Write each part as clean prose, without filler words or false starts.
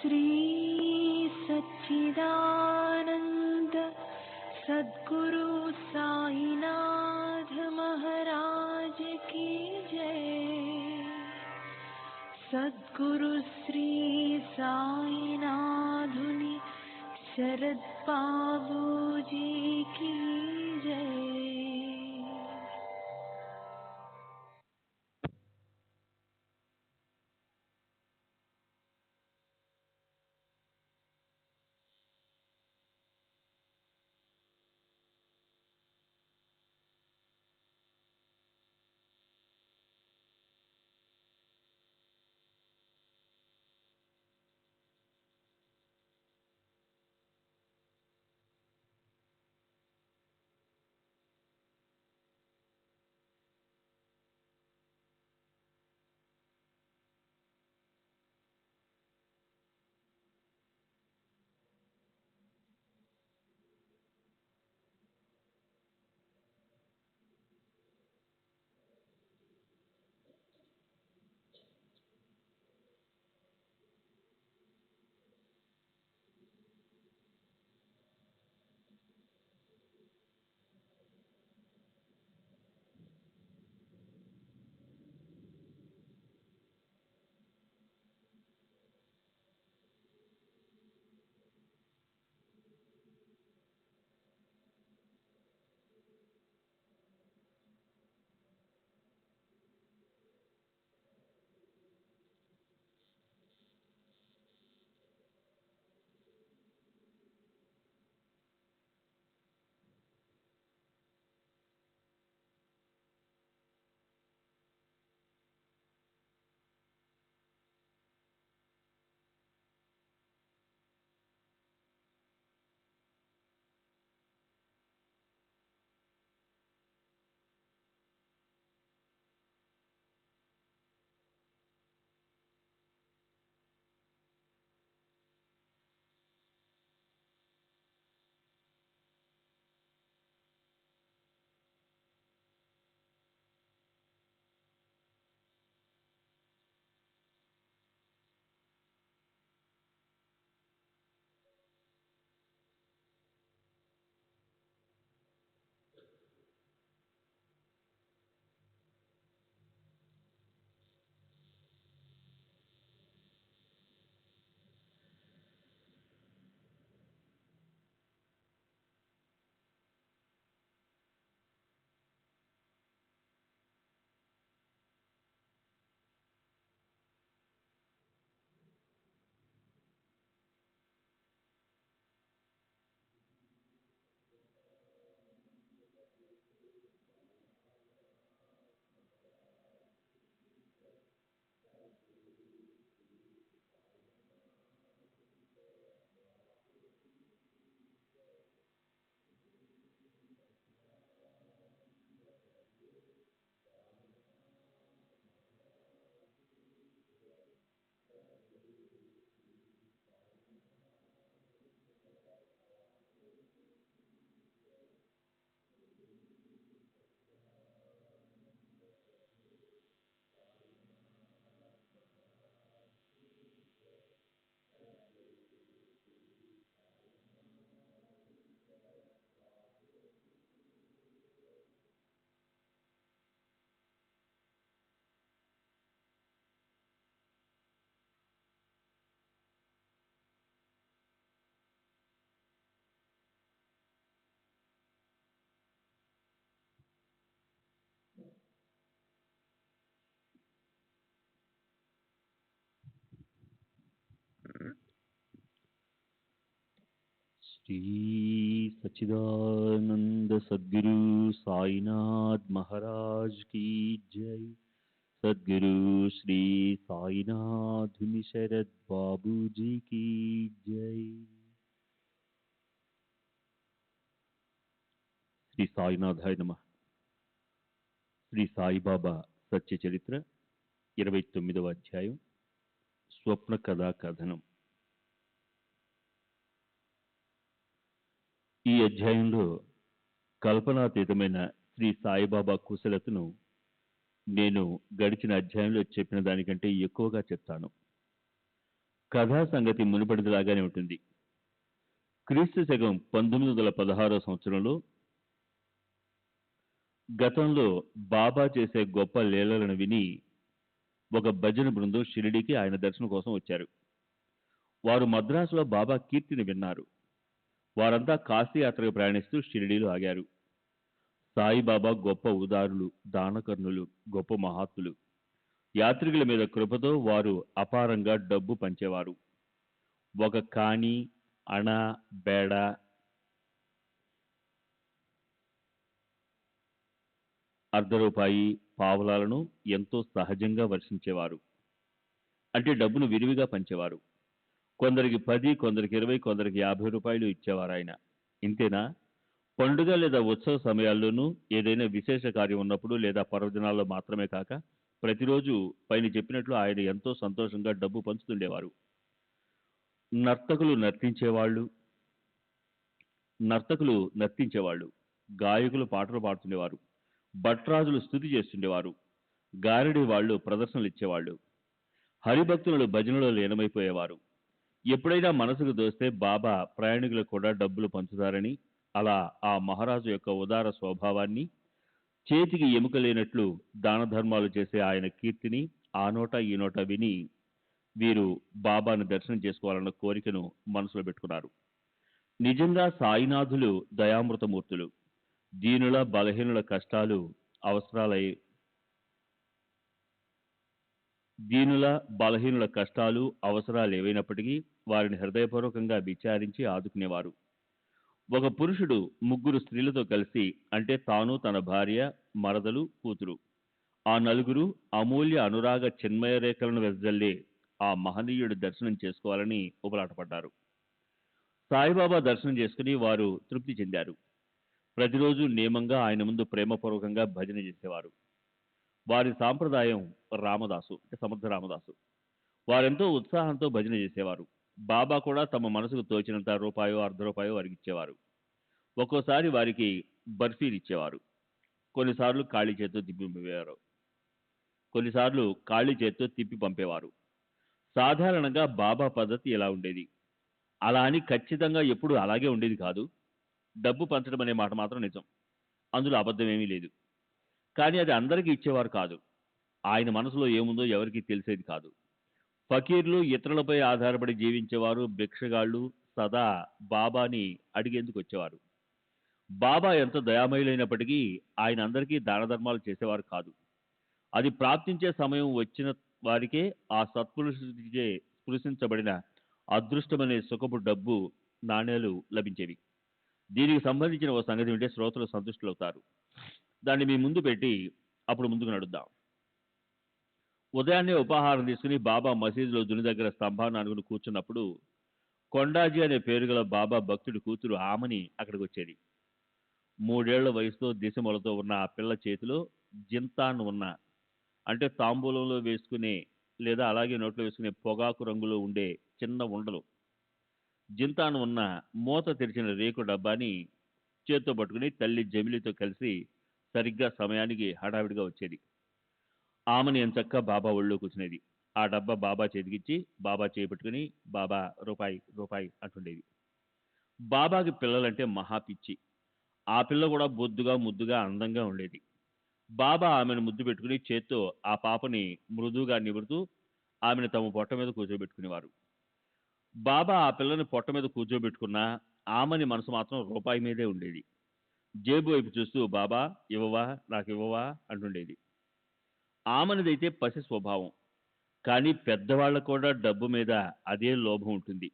श्री सच्चिदानंद सद्गुरु साईनाथ महाराज की जय। सद्गुरु श्री साईनाथुनि शरद बाबूजी की जय। श्री सच्चिदानंद सद्गुरु साईनाथ महाराज की जय। सद्गुरु श्री साईनाथ शरद बाबू जी की जय। శ్రీ సాయినాథాయ నమః. శ్రీ సాయిబాబా సత్య చరిత్ర 29వ అధ్యాయం స్వప్న కథా కథనం. ఈ అధ్యాయంలో కల్పనాతీతమైన శ్రీ సాయిబాబా కుశలతను నేను గడిచిన అధ్యాయంలో చెప్పిన దానికంటే ఎక్కువగా చెప్తాను. కథా సంగతి మునుపటిలాగానే ఉంటుంది. క్రీస్తు శకం 1916 సంవత్సరంలో గతంలో బాబా చేసే గొప్ప లీలలను విని ఒక భజన బృందం షిరిడీకి ఆయన దర్శనం కోసం వచ్చారు. వారు మద్రాసులో బాబా కీర్తిని విన్నారు. వారంతా కాశీ యాత్రకు ప్రయాణిస్తూ షిరిడీలో ఆగారు. సాయిబాబా గొప్ప ఉదారులు, దానకర్ణులు, గొప్ప మహాత్ములు. యాత్రికుల మీద కృపతో వారు అపారంగా డబ్బు పంచేవారు. ఒక కాణి, అణ, బేడ, అర్ధ రూపాయి, పావలాలను ఎంతో సహజంగా వర్షించేవారు. అంటే డబ్బును విరివిగా పంచేవారు. కొందరికి 10, కొందరికి 20, కొందరికి 50 రూపాయలు ఇచ్చేవారు ఆయన. ఇంతేనా? పండుగ లేదా ఉత్సవ సమయాల్లోనూ, ఏదైనా విశేష కార్యం ఉన్నప్పుడు లేదా పర్వదినాల్లో మాత్రమే కాక ప్రతిరోజు పైన చెప్పినట్లు ఆయన ఎంతో సంతోషంగా డబ్బు పంచుతుండేవారు. నర్తకులు నర్తించేవాళ్ళు, గాయకులు పాటలు పాడుతుండేవారు, భట్రాజులు స్తుతి చేస్తుండేవారు, గారడీ వాళ్ళు ప్రదర్శనలు ఇచ్చేవాళ్ళు, హరిభక్తులు భజనలో లీనమైపోయేవారు. ఎప్పుడైనా మనసుకు దోస్తే బాబా ప్రయాణికులకు కూడా డబ్బులు పంచుతారని, అలా ఆ మహారాజు యొక్క ఉదార స్వభావాన్ని, చేతికి ఎముక లేనట్లు దాన ధర్మాలు చేసే ఆయన కీర్తిని ఆ నోట ఈ నోట విని వీరు బాబాను దర్శనం చేసుకోవాలన్న కోరికను మనసులో పెట్టుకున్నారు. నిజంగా సాయినాథులు దయామృతమూర్తులు. దీనుల బలహీనుల కష్టాలు అవసరాలు ఏవైనప్పటికీ వారిని హృదయపూర్వకంగా విచారించి ఆదుకునేవారు. ఒక పురుషుడు 3 స్త్రీలతో కలిసి, అంటే తాను, తన భార్య, మరదలు, కూతురు, ఆ 4 అమూల్య అనురాగ చిన్మయ రేఖలను వెదజల్లే ఆ మహనీయుడి దర్శనం చేసుకోవాలని ఉపలాటపడ్డారు. సాయిబాబా దర్శనం చేసుకుని వారు తృప్తి చెందారు. ప్రతిరోజు నియమంగా ఆయన ముందు ప్రేమపూర్వకంగా భజన చేసేవారు. వారి సాంప్రదాయం రామదాసు, అంటే సమర్థ రామదాసు. వారెంతో ఉత్సాహంతో భజన చేసేవారు. బాబా కూడా తమ మనసుకు తోచినంత రూపాయో అర్ధ రూపాయో వారికి ఇచ్చేవారు. ఒక్కోసారి వారికి బర్ఫీలు ఇచ్చేవారు. కొన్నిసార్లు ఖాళీ చేత్తో తిప్పి పంపేవారు. సాధారణంగా బాబా పద్ధతి ఇలా ఉండేది. అలా అని ఖచ్చితంగా ఎప్పుడు అలాగే ఉండేది కాదు. డబ్బు పంచడం అనే మాట మాత్రం నిజం. అందులో అబద్ధమేమీ లేదు. కానీ అది అందరికీ ఇచ్చేవారు కాదు. ఆయన మనసులో ఏముందో ఎవరికీ తెలిసేది కాదు. ఫకీర్లు, ఇతరులపై ఆధారపడి జీవించేవారు, భిక్షగాళ్ళు సదా బాబాని అడిగేందుకు వచ్చేవారు. బాబా ఎంత దయామయులైనప్పటికీ ఆయన అందరికీ దాన ధర్మాలు చేసేవారు కాదు. అది ప్రాప్తించే సమయం వచ్చిన వారికే ఆ సత్పురుషుడిచే స్పృశించబడిన అదృష్టమనే సుఖపు డబ్బు నాణేలు లభించేవి. దీనికి సంబంధించిన ఓ సంగతి వింటే శ్రోతలు సంతుష్టులవుతారు. దాన్ని మీ ముందు పెట్టి అప్పుడు ముందుకు నడుద్దాం. ఉదయాన్నే ఉపాహారం తీసుకుని బాబా మసీదులో దుని దగ్గర స్తంభాన్ని అనుకుని కూర్చున్నప్పుడు కొండాజీ అనే పేరు గల బాబా భక్తుడి కూతురు ఆమని అక్కడికి వచ్చేది. 3 ఏళ్ల వయసుతో దిశమొలతో ఉన్న ఆ పిల్ల చేతిలో జింతాన్ ఉన్న, అంటే తాంబూలంలో వేసుకునే లేదా అలాగే నోట్లో వేసుకునే పొగాకు రంగులో ఉండే చిన్న ఉండలు, జింతాన్ ఉన్న మూత తెరిచిన రేకు డబ్బాని చేత్తో పట్టుకుని తల్లి జమిలితో కలిసి సరిగ్గా సమయానికి హడావిడిగా వచ్చేది. ఆమెని ఎంచక్కా బాబా ఒళ్ళో కూర్చునేది. ఆ డబ్బా బాబా చేతికిచ్చి బాబా చేపట్టుకుని బాబా రూపాయి రూపాయి అంటుండేది. బాబాకి పిల్లలంటే మహాపిచ్చి. ఆ పిల్ల కూడా బొద్దుగా ముద్దుగా అందంగా ఉండేది. బాబా ఆమెను ముద్దు పెట్టుకుని చేత్తో ఆ పాపని మృదువుగా నిమురుతూ ఆమెను తమ పొట్ట మీద కూర్చోబెట్టుకునేవారు. బాబా ఆ పిల్లని పొట్ట మీద కూర్చోబెట్టుకున్నా ఆమెని మనసు మాత్రం రూపాయి మీదే ఉండేది. జేబు వైపు చూస్తూ బాబా ఇవ్వవా, నాకు ఇవ్వవా అంటుండేది. ఆమెనిదైతే పసి స్వభావం. కానీ పెద్దవాళ్ళకు కూడా డబ్బు మీద అదే లోభం ఉంటుంది.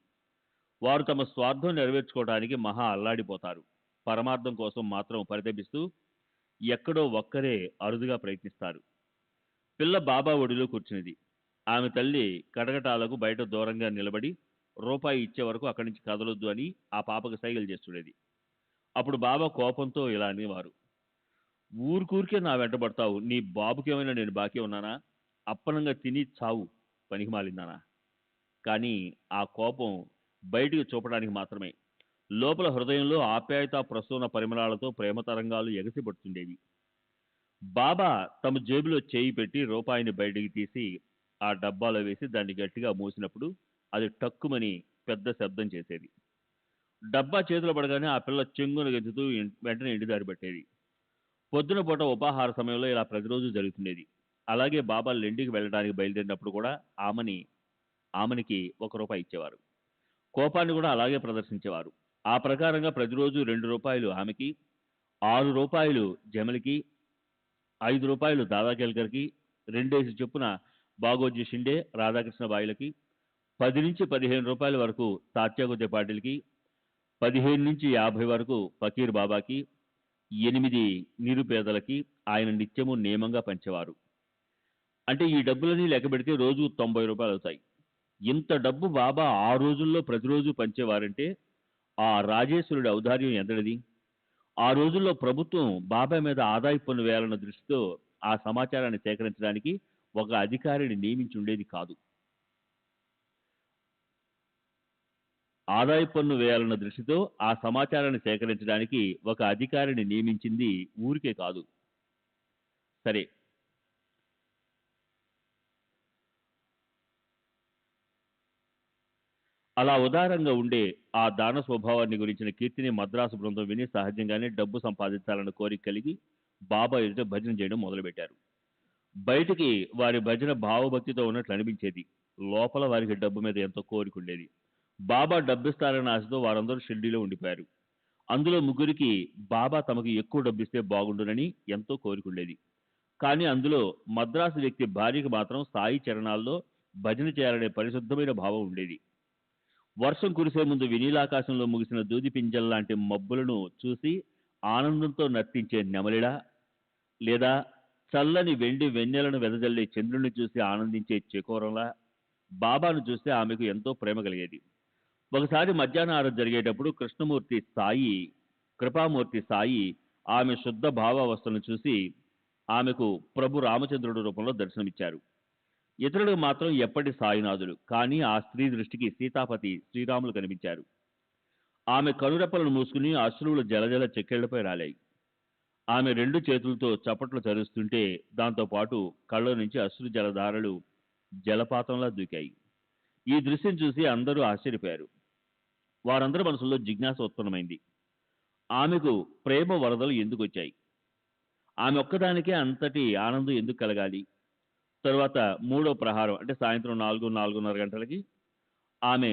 వారు తమ స్వార్థం నెరవేర్చుకోవడానికి మహా అల్లాడిపోతారు. పరమార్థం కోసం మాత్రం పరితపిస్తూ ఎక్కడో ఒక్కరే అరుదుగా ప్రయత్నిస్తారు. పిల్ల బాబా ఒడిలో కూర్చునేది. ఆమె తల్లి కటకటాలకు బయట దూరంగా నిలబడి రూపాయి ఇచ్చే వరకు అక్కడి నుంచి కదలొద్దు అని ఆ పాపకు సైగలు చేస్తుండేది. అప్పుడు బాబా కోపంతో ఇలా అనేవారు, ఊరికూరికే నా వెంట పడతావు, నీ బాబుకేమైనా నేను బాకీ ఉన్నానా? అప్పనంగా తిని చావు, పనికి మాలిందానా. కానీ ఆ కోపం బయటికి చూపడానికి మాత్రమే. లోపల హృదయంలో ఆప్యాయత ప్రసూన పరిమళాలతో ప్రేమ తరంగాలు ఎగసిపడుతుండేవి. బాబా తమ జేబులో చేయి పెట్టి రూపాయిని బయటికి తీసి ఆ డబ్బాలో వేసి దాన్ని గట్టిగా మూసినప్పుడు అది టక్కుమని పెద్ద శబ్దం చేసేది. డబ్బా చేతిలో పడగానే ఆ పిల్ల చెంగున గెంతుతూ వెంటనే ఇంటి దారి పట్టేది. పొద్దున పూట ఉపాహార సమయంలో ఇలా ప్రతిరోజు జరుగుతుండేది. అలాగే బాబా లెండికి వెళ్ళడానికి బయలుదేరినప్పుడు కూడా ఆమెనికి ₹1 ఇచ్చేవారు. కోపాన్ని కూడా అలాగే ప్రదర్శించేవారు. ఆ ప్రకారంగా ప్రతిరోజు ₹2 ఆమెకి, ₹6 జమలికి, ₹5 దాదా కేల్కర్కి, 2 చొప్పున బాగోజీ షిండే, రాధాకృష్ణ బాయిలకి, ₹10 నుంచి ₹15 వరకు తాత్యాగుతే పాటిల్కి, 15 నుంచి 50 వరకు ఫకీర్ బాబాకి, 8 నిరుపేదలకి ఆయన నిత్యము నియమంగా పంచేవారు. అంటే ఈ డబ్బులన్నీ లెక్క పెడితే రోజు ₹90 అవుతాయి. ఇంత డబ్బు బాబా ఆ రోజుల్లో ప్రతిరోజు పంచేవారంటే ఆ రాజేశ్వరుడి ఔదార్యం ఎంతటిది. ఆ రోజుల్లో ప్రభుత్వం బాబా మీద ఆదాయ పన్ను వేయాలన్న దృష్టితో ఆ సమాచారాన్ని సేకరించడానికి ఒక అధికారిని నియమించి ఉండేది కాదు. ఆదాయ పన్ను వేయాలన్న దృష్టితో ఆ సమాచారాన్ని సేకరించడానికి ఒక అధికారిని నియమించింది ఊరికే కాదు. సరే, అలా ఉదారంగా ఉండే ఆ దాన స్వభావాన్ని గురించిన కీర్తిని మద్రాసు బృందం విని సహజంగానే డబ్బు సంపాదించాలన్న కోరిక కలిగి బాబా ఎదుట భజన చేయడం మొదలుపెట్టారు. బయటికి వారి భజన భావభక్తితో ఉన్నట్లు అనిపించేది. లోపల వారికి డబ్బు మీద ఎంతో కోరిక ఉండేది. బాబా డబ్బిస్తారన్న ఆశతో వారందరూ షిర్డీలో ఉండిపోయారు. అందులో 3కి బాబా తమకు ఎక్కువ డబ్బిస్తే బాగుండునని ఎంతో కోరిక ఉండేది. కానీ అందులో మద్రాసు వ్యక్తి భార్యకి మాత్రం సాయి చరణాల్లో భజన చేయాలనే పరిశుద్ధమైన భావం ఉండేది. వర్షం కురిసే ముందు వినీలాకాశంలో ముగిసిన దూది పింజల్లాంటి మబ్బులను చూసి ఆనందంతో నర్తించే నెమలిలా, లేదా చల్లని వెండి వెన్నెలను వెదజల్లే చంద్రుని చూసి ఆనందించే చెకోరంలా బాబాను చూస్తే ఆమెకు ఎంతో ప్రేమ కలిగేది. ఒకసారి మధ్యాహ్నారం జరిగేటప్పుడు కృపామూర్తి సాయి ఆమె శుద్ధ భావావస్థలను చూసి ఆమెకు ప్రభు రామచంద్రుడి రూపంలో దర్శనమిచ్చారు. ఇతరులకు మాత్రం ఎప్పటి సాయినాథుడు, కానీ ఆ స్త్రీ దృష్టికి సీతాపతి శ్రీరాములు కనిపించారు. ఆమె కనురెప్పలను మూసుకుని అశ్రువులు జలజల చెక్కెళ్లపై రాలాయి. ఆమె 2 చేతులతో చప్పట్లు చరుస్తుంటే దాంతోపాటు కళ్ళ నుంచి అశ్రు జలధారలు జలపాతంలా దూకాయి. ఈ దృశ్యం చూసి అందరూ ఆశ్చర్యపోయారు. వారందరి మనసుల్లో జిజ్ఞాస ఉత్పన్నమైంది. ఆమెకు ప్రేమ వరదలు ఎందుకు వచ్చాయి? ఆమె ఒక్కదానికే అంతటి ఆనందం ఎందుకు కలగాలి? తరువాత 3వ ప్రహారం అంటే సాయంత్రం 4-4:30 గంటలకి ఆమె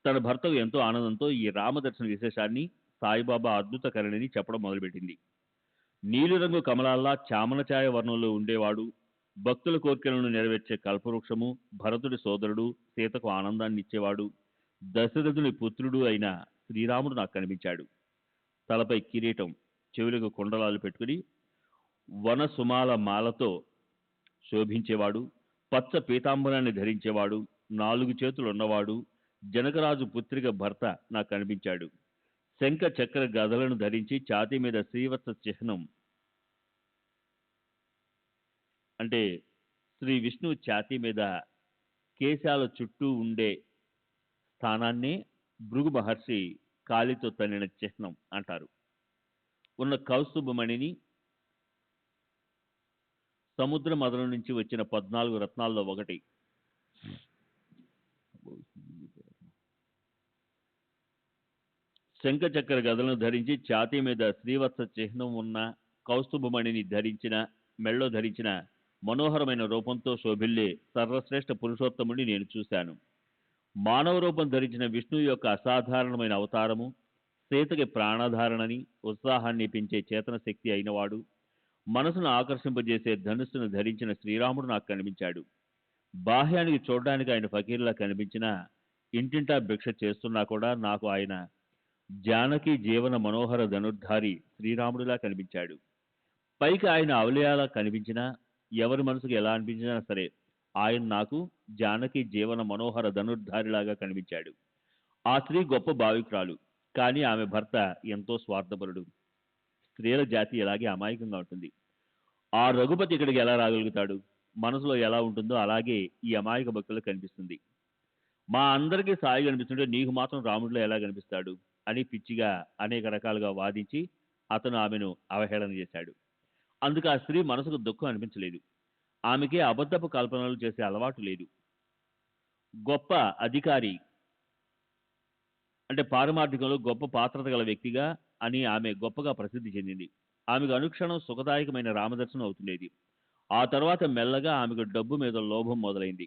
తన భర్తకు ఎంతో ఆనందంతో ఈ రామదర్శన విశేషాన్ని సాయిబాబా అద్భుత కరుణని చెప్పడం మొదలుపెట్టింది. నీలిరంగు కమలాల్లా చామన ఛాయ వర్ణంలో ఉండేవాడు, భక్తుల కోర్కెలను నెరవేర్చే కల్పవృక్షము, భరతుడి సోదరుడు, సీతకు ఆనందాన్ని ఇచ్చేవాడు, దశరథుని పుత్రుడు అయిన శ్రీరాముడు నాకు కనిపించాడు. తలపై కిరీటం, చెవులకు కుండలాలు పెట్టుకుని వనసుమాల మాలతో శోభించేవాడు, పచ్చ పీతాంబరాన్ని ధరించేవాడు, 4 చేతులున్నవాడు, జనకరాజు పుత్రిక భర్త నాకు కనిపించాడు. శంఖ చక్ర గదలను ధరించి ఛాతీ మీద శ్రీవత్స చిహ్నం, అంటే శ్రీ విష్ణు ఛాతీ మీద కేశాల చుట్టూ ఉండే స్థానాన్నే భృగు మహర్షి కాలితో తన్నిన చిహ్నం అంటారు. ఉన్న కౌస్తుభమణిని సముద్ర మదనం నుంచి వచ్చిన 14 రత్నాల్లో ఒకటి. శంఖచక్ర గదలను ధరించి ఛాతీ మీద శ్రీవత్స చిహ్నం ఉన్న కౌస్తుభమణిని మెళ్ళో ధరించిన మనోహరమైన రూపంతో శోభిల్లే సర్వశ్రేష్ఠ పురుషోత్తముడిని నేను చూశాను. మానవ రూపం ధరించిన విష్ణువు యొక్క అసాధారణమైన అవతారము, సీతకి ప్రాణధారణని, ఉత్సాహాన్ని పెంచే చేతన శక్తి అయినవాడు, మనసును ఆకర్షింపజేసే ధనుస్సును ధరించిన శ్రీరాముడు నాకు కనిపించాడు. బాహ్యానికి చూడడానికి ఆయన ఫకీర్లా కనిపించినా, ఇంటింటా భిక్ష చేస్తున్నా కూడా నాకు ఆయన జానకి జీవన మనోహర ధనుర్ధారి శ్రీరాముడిలా కనిపించాడు. పైకి ఆయన అవలయాలా కనిపించినా, ఎవరి మనసుకు ఎలా అనిపించినా సరే ఆయన నాకు జానకి జీవన మనోహర ధనుర్ధారిలాగా కనిపించాడు. ఆ స్త్రీ గొప్ప భావికురాలు, కానీ ఆమె భర్త ఎంతో స్వార్థపరుడు. స్త్రీల జాతి ఎలాగే అమాయకంగా ఉంటుంది. ఆ రఘుపతి ఇక్కడికి ఎలా రాగలుగుతాడు? మనసులో ఎలా ఉంటుందో అలాగే ఈ అమాయక భక్తులకు కనిపిస్తుంది. మా అందరికీ సాయి కనిపిస్తుంటే నీకు మాత్రం రాముడిలో ఎలా కనిపిస్తాడు అని పిచ్చిగా అనేక రకాలుగా వాదించి అతను ఆమెను అవహేళన చేశాడు. అందుకు ఆ స్త్రీ మనసుకు దుఃఖం అనిపించలేదు. ఆమెకి అబద్ధపు కల్పనలు చేసే అలవాటు లేదు. గొప్ప అధికారి, అంటే పారమార్థికంలో గొప్ప పాత్రత గల వ్యక్తిగా అని ఆమె గొప్పగా ప్రసిద్ధి చెందింది. ఆమెకు అనుక్షణం సుఖదాయకమైన రామదర్శనం అవుతుండేది. ఆ తర్వాత మెల్లగా ఆమెకు డబ్బు మీద లోభం మొదలైంది.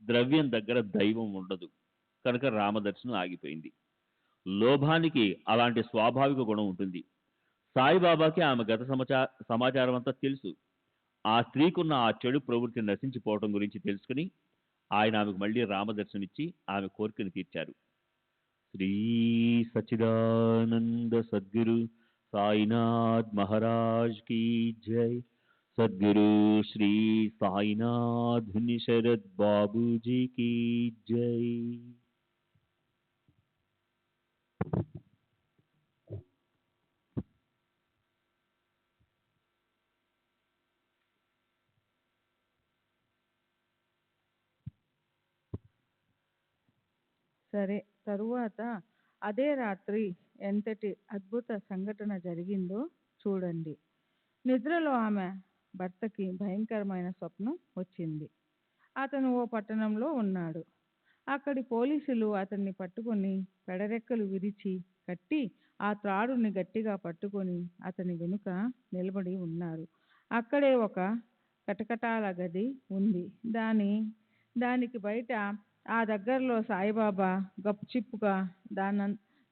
ద్రవ్యం దగ్గర దైవం ఉండదు కనుక రామదర్శనం ఆగిపోయింది. లోభానికి అలాంటి స్వాభావిక గుణం ఉంటుంది. సాయిబాబాకి ఆమె గత సమాచారం అంతా తెలుసు. ఆ స్త్రీకున్న ఆ చెడు ప్రవృత్తి నశించిపోవటం గురించి తెలుసుకుని ఆయన ఆమెకు మళ్ళీ రామదర్శనమిచ్చి ఆమె కోరికను తీర్చారు. శ్రీ సచ్చిదానంద సద్గురు సాయినాథ్ మహారాజ్ కీ జై. సద్గురు శ్రీ సాయినాథ్ శరద్ బాబూజీ కీ జై. సరే, తరువాత అదే రాత్రి ఎంతటి అద్భుత సంఘటన జరిగిందో చూడండి. నిద్రలో ఆమె భర్తకి భయంకరమైన స్వప్నం వచ్చింది. అతను ఓ పట్టణంలో ఉన్నాడు. అక్కడి పోలీసులు అతన్ని పట్టుకొని పెడరెక్కలు విరిచి కట్టి ఆ త్రాడుని గట్టిగా పట్టుకొని అతని వెనుక నిలబడి ఉన్నారు. అక్కడే ఒక కటకటాల గది ఉంది. దానికి బయట ఆ దగ్గరలో సాయిబాబా గప్చిప్పుగా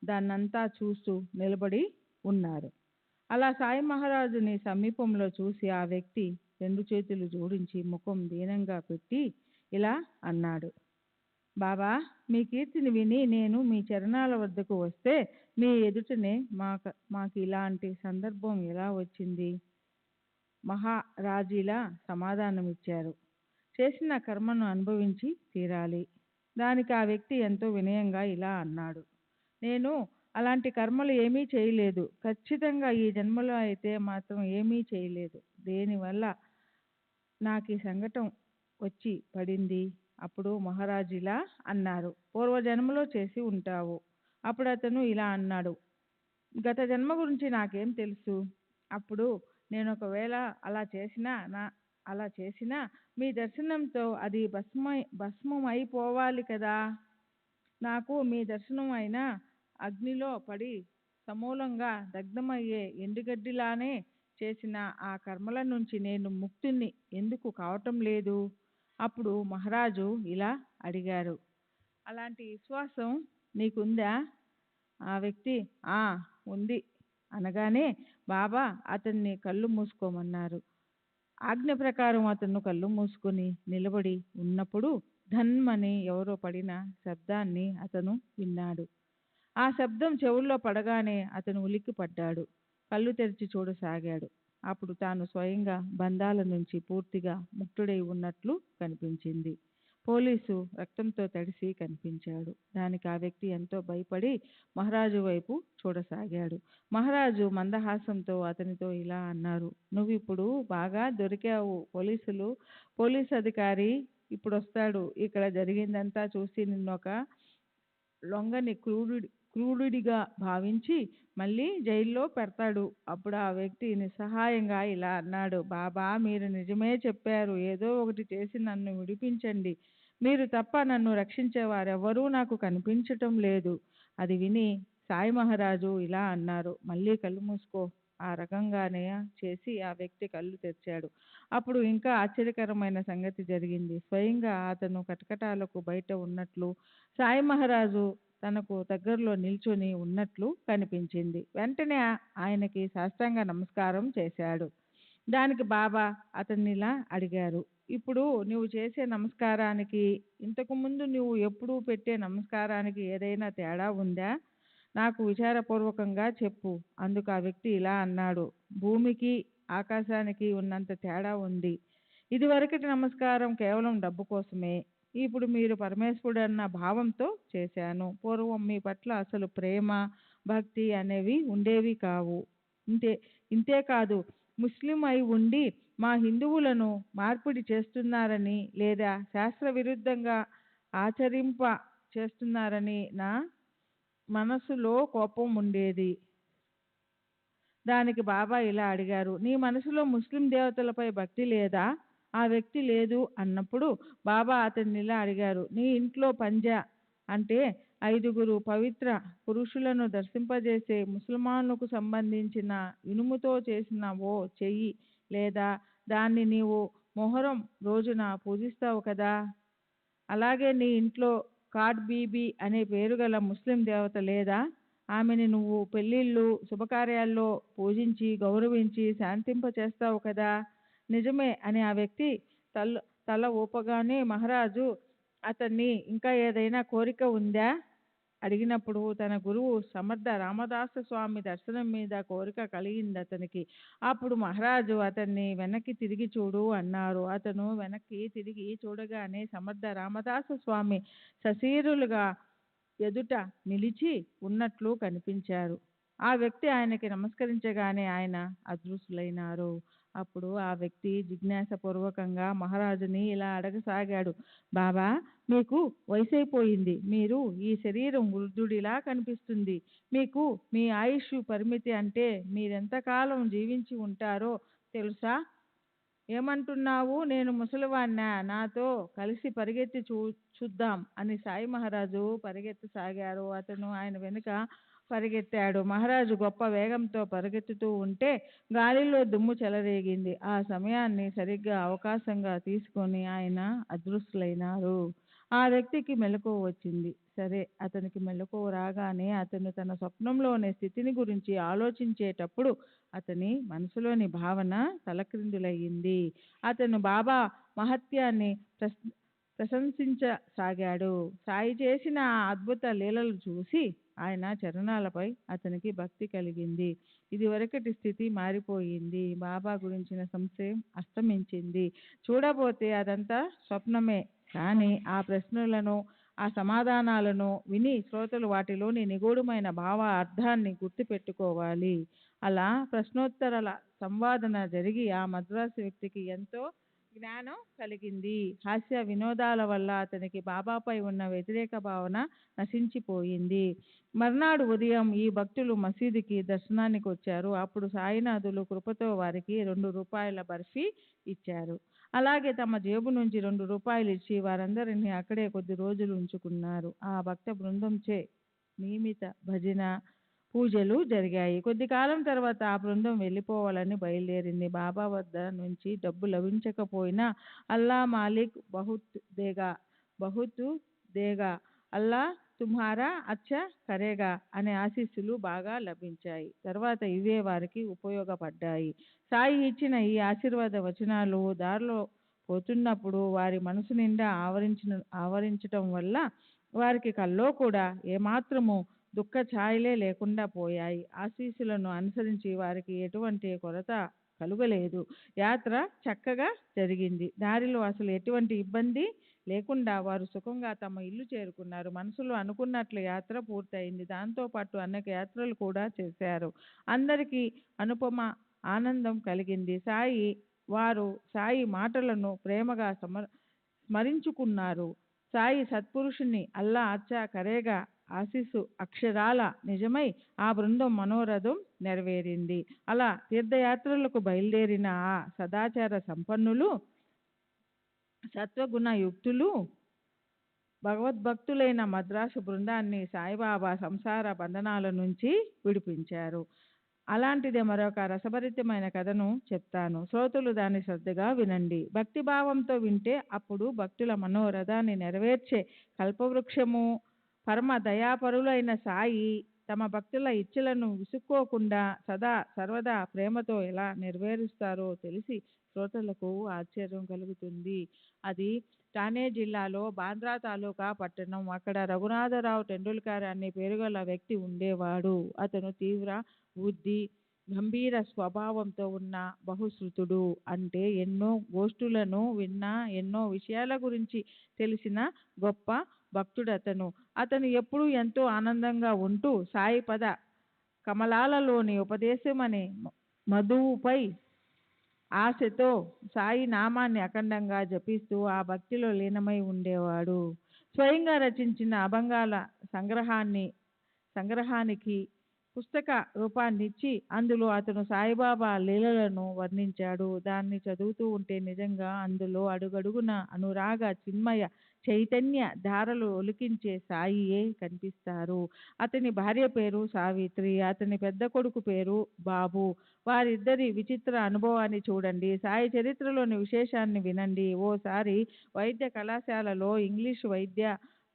దాన్నంతా చూస్తూ నిలబడి ఉన్నారు. అలా సాయి మహారాజుని సమీపంలో చూసి ఆ వ్యక్తి 2 చేతులు జోడించి ముఖం దీనంగా పెట్టి ఇలా అన్నాడు: బాబా, మీ కీర్తిని విని నేను మీ చరణాల వద్దకు వస్తే మీ ఎదుటనే మాకు ఇలాంటి సందర్భం ఎలా వచ్చింది? మహారాజీలా సమాధానమిచ్చారు. చేసిన కర్మను అనుభవించి తీరాలి. దానికి ఆ వ్యక్తి ఎంతో వినయంగా ఇలా అన్నాడు: నేను అలాంటి కర్మలు ఏమీ చేయలేదు. ఖచ్చితంగా ఈ జన్మలో అయితే మాత్రం ఏమీ చేయలేదు. దేనివల్ల నాకు ఈ సంఘటన వచ్చి పడింది? అప్పుడు మహారాజులా అన్నారు: పూర్వజన్మలో చేసి ఉంటావు. అప్పుడు అతను ఇలా అన్నాడు: గత జన్మ గురించి నాకేం తెలుసు? అప్పుడు నేను ఒకవేళ అలా చేసినా మీ దర్శనంతో అది భస్మం అయిపోవాలి కదా. నాకు మీ దర్శనం అయినా అగ్నిలో పడి సమూలంగా దగ్ధమయ్యే ఎండుగడ్డిలానే చేసిన ఆ కర్మల నుంచి నేను ముక్తుణ్ణి ఎందుకు కావటం లేదు? అప్పుడు మహారాజు ఇలా అడిగారు: అలాంటి విశ్వాసం నీకుందా? ఆ వ్యక్తి ఆ ఉంది అనగానే బాబా అతన్ని కళ్ళు మూసుకోమన్నారు. ఆజ్ఞ ప్రకారం అతను కళ్ళు మూసుకొని నిలబడి ఉన్నప్పుడు ధన్మని ఎవరో పడిన శబ్దాన్ని అతను విన్నాడు. ఆ శబ్దం చెవుల్లో పడగానే అతను ఉలిక్కి పడ్డాడు. కళ్ళు తెరిచి చూడసాగాడు. అప్పుడు తాను స్వయంగా బంధాల నుంచి పూర్తిగా ముక్తుడై ఉన్నట్లు కనిపించింది. పోలీసు రక్తంతో తడిసి కనిపించాడు. దానికి ఆ వ్యక్తి ఎంతో భయపడి మహారాజు వైపు చూడసాగాడు. మహారాజు మందహాసంతో అతనితో ఇలా అన్నారు: నువ్వు ఇప్పుడు బాగా దొరికావు. పోలీసు అధికారి ఇప్పుడు వస్తాడు. ఇక్కడ జరిగిందంతా చూసి నిన్నొక లొంగని క్రూరుడిగా భావించి మళ్ళీ జైల్లో పెడతాడు. అప్పుడు ఆ వ్యక్తి నిస్సహాయంగా ఇలా అన్నాడు: బాబా, మీరు నిజమే చెప్పారు. ఏదో ఒకటి చేసి నన్ను విడిపించండి. మీరు తప్ప నన్ను రక్షించేవారెవరూ నాకు కనిపించటం లేదు. అది విని సాయి మహారాజు ఇలా అన్నారు: మళ్ళీ కళ్ళు మూసుకో. ఆ రకంగానే చేసి ఆ వ్యక్తి కళ్ళు తెరిచాడు. అప్పుడు ఇంకా ఆశ్చర్యకరమైన సంగతి జరిగింది. స్వయంగా అతను కటకటాలకు బయట ఉన్నట్లు, సాయి మహారాజు తనకు దగ్గరలో నిల్చొని ఉన్నట్లు కనిపించింది. వెంటనే ఆయనకి సాష్టాంగ నమస్కారం చేశాడు. దానికి బాబా అతన్నిలా అడిగారు: ఇప్పుడు నువ్వు చేసే నమస్కారానికి ఇంతకుముందు నువ్వు ఎప్పుడూ పెట్టే నమస్కారానికి ఏదైనా తేడా ఉందా? నాకు విచారపూర్వకంగా చెప్పు. అందుకు ఆ వ్యక్తి ఇలా అన్నాడు: భూమికి ఆకాశానికి ఉన్నంత తేడా ఉంది. ఇదివరకటి నమస్కారం కేవలం డబ్బు కోసమే. ఇప్పుడు మీరు పరమేశ్వరుడన్న భావంతో చేశాను. పూర్వం మీ పట్ల అసలు ప్రేమ, భక్తి అనేవి ఉండేవి కావు. ఇంతేకాదు, ముస్లిం అయి ఉండి మా హిందువులను మార్పిడి చేస్తున్నారని లేదా శాస్త్ర విరుద్ధంగా ఆచరింప చేస్తున్నారని నా మనసులో కోపం ఉండేది. దానికి బాబా ఇలా అడిగారు: నీ మనసులో ముస్లిం దేవతలపై భక్తి లేదా? ఆ వ్యక్తి లేదు అన్నప్పుడు బాబా అతన్ని ఇలా అడిగారు, నీ ఇంట్లో పంజా అంటే 5 పవిత్ర పురుషులను దర్శింపజేసే ముసల్మానులకు సంబంధించిన ఇనుముతో చేసిన ఓ చెయ్యి లేదా దాన్ని నీవు మొహరం రోజున పూజిస్తావు కదా, అలాగే నీ ఇంట్లో కాట్ బీబీ అనే పేరు గల ముస్లిం దేవత లేదా, ఆమెని నువ్వు పెళ్ళిళ్ళు శుభకార్యాల్లో పూజించి గౌరవించి శాంతింప చేస్తావు కదా. నిజమే అని ఆ వ్యక్తి తల ఊపగానే మహారాజు అతన్ని ఇంకా ఏదైనా కోరిక ఉందా అడిగినప్పుడు తన గురువు సమర్థ రామదాస స్వామి దర్శనం మీద కోరిక కలిగింది అతనికి. అప్పుడు మహారాజు అతన్ని వెనక్కి తిరిగి చూడు అన్నారు. అతను వెనక్కి తిరిగి చూడగానే సమర్థ రామదాస స్వామి సశరీరులుగా ఎదుట నిలిచి ఉన్నట్లు కనిపించారు. ఆ వ్యక్తి ఆయనకి నమస్కరించగానే ఆయన అదృశ్యులైనారు. అప్పుడు ఆ వ్యక్తి జిజ్ఞాసపూర్వకంగా మహారాజుని ఇలా అడగసాగాడు, బాబా, మీకు వయసైపోయింది, మీరు ఈ శరీరం వృద్ధుడిలా కనిపిస్తుంది, మీకు మీ ఆయుష్ పరిమితి అంటే మీరెంతకాలం జీవించి ఉంటారో తెలుసా? ఏమంటున్నావు, నేను ముసలివాణ్ణా, నాతో కలిసి పరిగెత్తి చూద్దాం అని సాయి మహారాజు పరిగెత్తసాగారు. అతను ఆయన వెనుక పరిగెత్తాడు. మహారాజు గొప్ప వేగంతో పరిగెత్తుతూ ఉంటే గాలిలో దుమ్ము చెలరేగింది. ఆ సమయాన్ని సరిగ్గా అవకాశంగా తీసుకొని ఆయన అదృశ్యులైనారు. ఆ వ్యక్తికి మెలకువ వచ్చింది. సరే, అతనికి మెలకువ రాగానే అతను తన స్వప్నంలోని స్థితిని గురించి ఆలోచించేటప్పుడు అతని మనసులోని భావన తలక్రిందులయ్యింది. అతను బాబా మహత్యాన్ని ప్రశంసించసాగాడు. సాయి చేసిన ఆ అద్భుత లీలలు చూసి ఆయన చరణాలపై అతనికి భక్తి కలిగింది. ఇదివరకటి స్థితి మారిపోయింది. బాబా గురించిన సంశయం అస్తమించింది. చూడబోతే అదంతా స్వప్నమే. కానీ ఆ ప్రశ్నలను ఆ సమాధానాలను విని శ్రోతలు వాటిలోని నిగూఢమైన భావ అర్థాన్ని గుర్తుపెట్టుకోవాలి. అలా ప్రశ్నోత్తరాల సంవాదన జరిగి ఆ మద్రాసు వ్యక్తికి ఎంతో జ్ఞానం కలిగింది. హాస్య వినోదాల వల్ల అతనికి బాబాపై ఉన్న వ్యతిరేక భావన నశించిపోయింది. మర్నాడు ఉదయం ఈ భక్తులు మసీదుకి దర్శనానికి వచ్చారు. అప్పుడు సాయినాథులు కృపతో వారికి 2 రూపాయల బర్ఫీ ఇచ్చారు. అలాగే తమ జేబు నుంచి 2 రూపాయలు ఇచ్చి వారందరినీ అక్కడే కొద్ది రోజులు ఉంచుకున్నారు. ఆ భక్త బృందంచే నియమిత భజన పూజలు జరిగాయి. కొద్ది కాలం తర్వాత ఆ బృందం వెళ్ళిపోవాలని బయలుదేరింది. బాబా వద్ద నుంచి డబ్బు లభించకపోయినా అల్లా మాలిక్ బహుత్ దేగా, అల్లా తుమ్హారా అచ్చా కరేగా అనే ఆశీస్సులు బాగా లభించాయి. తర్వాత ఇవే వారికి ఉపయోగపడ్డాయి. సాయి ఇచ్చిన ఈ ఆశీర్వాద వచనాలు దారిలో పోతున్నప్పుడు వారి మనసు నిండా ఆవరించటం వల్ల వారికి కల్లో కూడా ఏమాత్రము దుఃఖ ఛాయలే లేకుండా పోయాయి. ఆశీస్సులను అనుసరించి వారికి ఎటువంటి కొరత కలుగలేదు. యాత్ర చక్కగా జరిగింది. దారిలో అసలు ఎటువంటి ఇబ్బంది లేకుండా వారు సుఖంగా తమ ఇల్లు చేరుకున్నారు. మనసులో అనుకున్నట్లు యాత్ర పూర్తయింది. దాంతోపాటు అనేక యాత్రలు కూడా చేశారు. అందరికీ అనుపమ ఆనందం కలిగింది. వారు సాయి మాటలను ప్రేమగా స్మరించుకున్నారు. సాయి సత్పురుషుని అల్లా అచ్చా కరేగా ఆశీస్సు అక్షరాల నిజమై ఆ బృందం మనోరథం నెరవేరింది. అలా తీర్థయాత్రలకు బయలుదేరిన ఆ సదాచార సంపన్నులు, సత్వగుణయుక్తులు, భగవద్భక్తులైన మద్రాసు బృందాన్ని సాయిబాబా సంసార బంధనాల నుంచి విడిపించారు. అలాంటిదే మరొక రసభరితమైన కథను చెప్తాను. శ్రోతలు దాన్ని శ్రద్ధగా వినండి. భక్తిభావంతో వింటే అప్పుడు భక్తుల మనోరథాన్ని నెరవేర్చే కల్పవృక్షము పరమ దయాపరులైన సాయి తమ భక్తుల ఇచ్చలను విసుక్కోకుండా సర్వదా ప్రేమతో ఎలా నెరవేరుస్తారో తెలిసి శ్రోతలకు ఆశ్చర్యం కలుగుతుంది. అది ఠానే జిల్లాలో బాంద్రా తాలూకా పట్టణం. అక్కడ రఘునాథరావు టెండూల్కర్ అనే పేరుగల వ్యక్తి ఉండేవాడు. అతను తీవ్ర బుద్ధి, గంభీర స్వభావంతో ఉన్న బహుశ్రుతుడు. అంటే ఎన్నో గోష్ఠులను విన్న, ఎన్నో విషయాల గురించి తెలిసిన గొప్ప భక్తుడతను. అతను ఎప్పుడూ ఎంతో ఆనందంగా ఉంటూ సాయి పద కమలాలలోని ఉపదేశమనే మధువుపై ఆశతో సాయి నామాన్ని అఖండంగా జపిస్తూ ఆ భక్తిలో లీనమై ఉండేవాడు. స్వయంగా రచించిన అభంగాల సంగ్రహానికి పుస్తక రూపాన్నిచ్చి అందులో అతను సాయిబాబా లీలలను వర్ణించాడు. దాన్ని చదువుతూ ఉంటే నిజంగా అందులో అడుగడుగున అనురాగ చిన్మయ చైతన్య ధారలు ఒలికించే సాయియే కనిపిస్తారు. అతని భార్య పేరు సావిత్రి, అతని పెద్ద కొడుకు పేరు బాబు. వారిద్దరి విచిత్ర అనుభవాన్ని చూడండి. సాయి చరిత్రలోని విశేషాన్ని వినండి. ఓసారి వైద్య కళాశాలలో ఇంగ్లీషు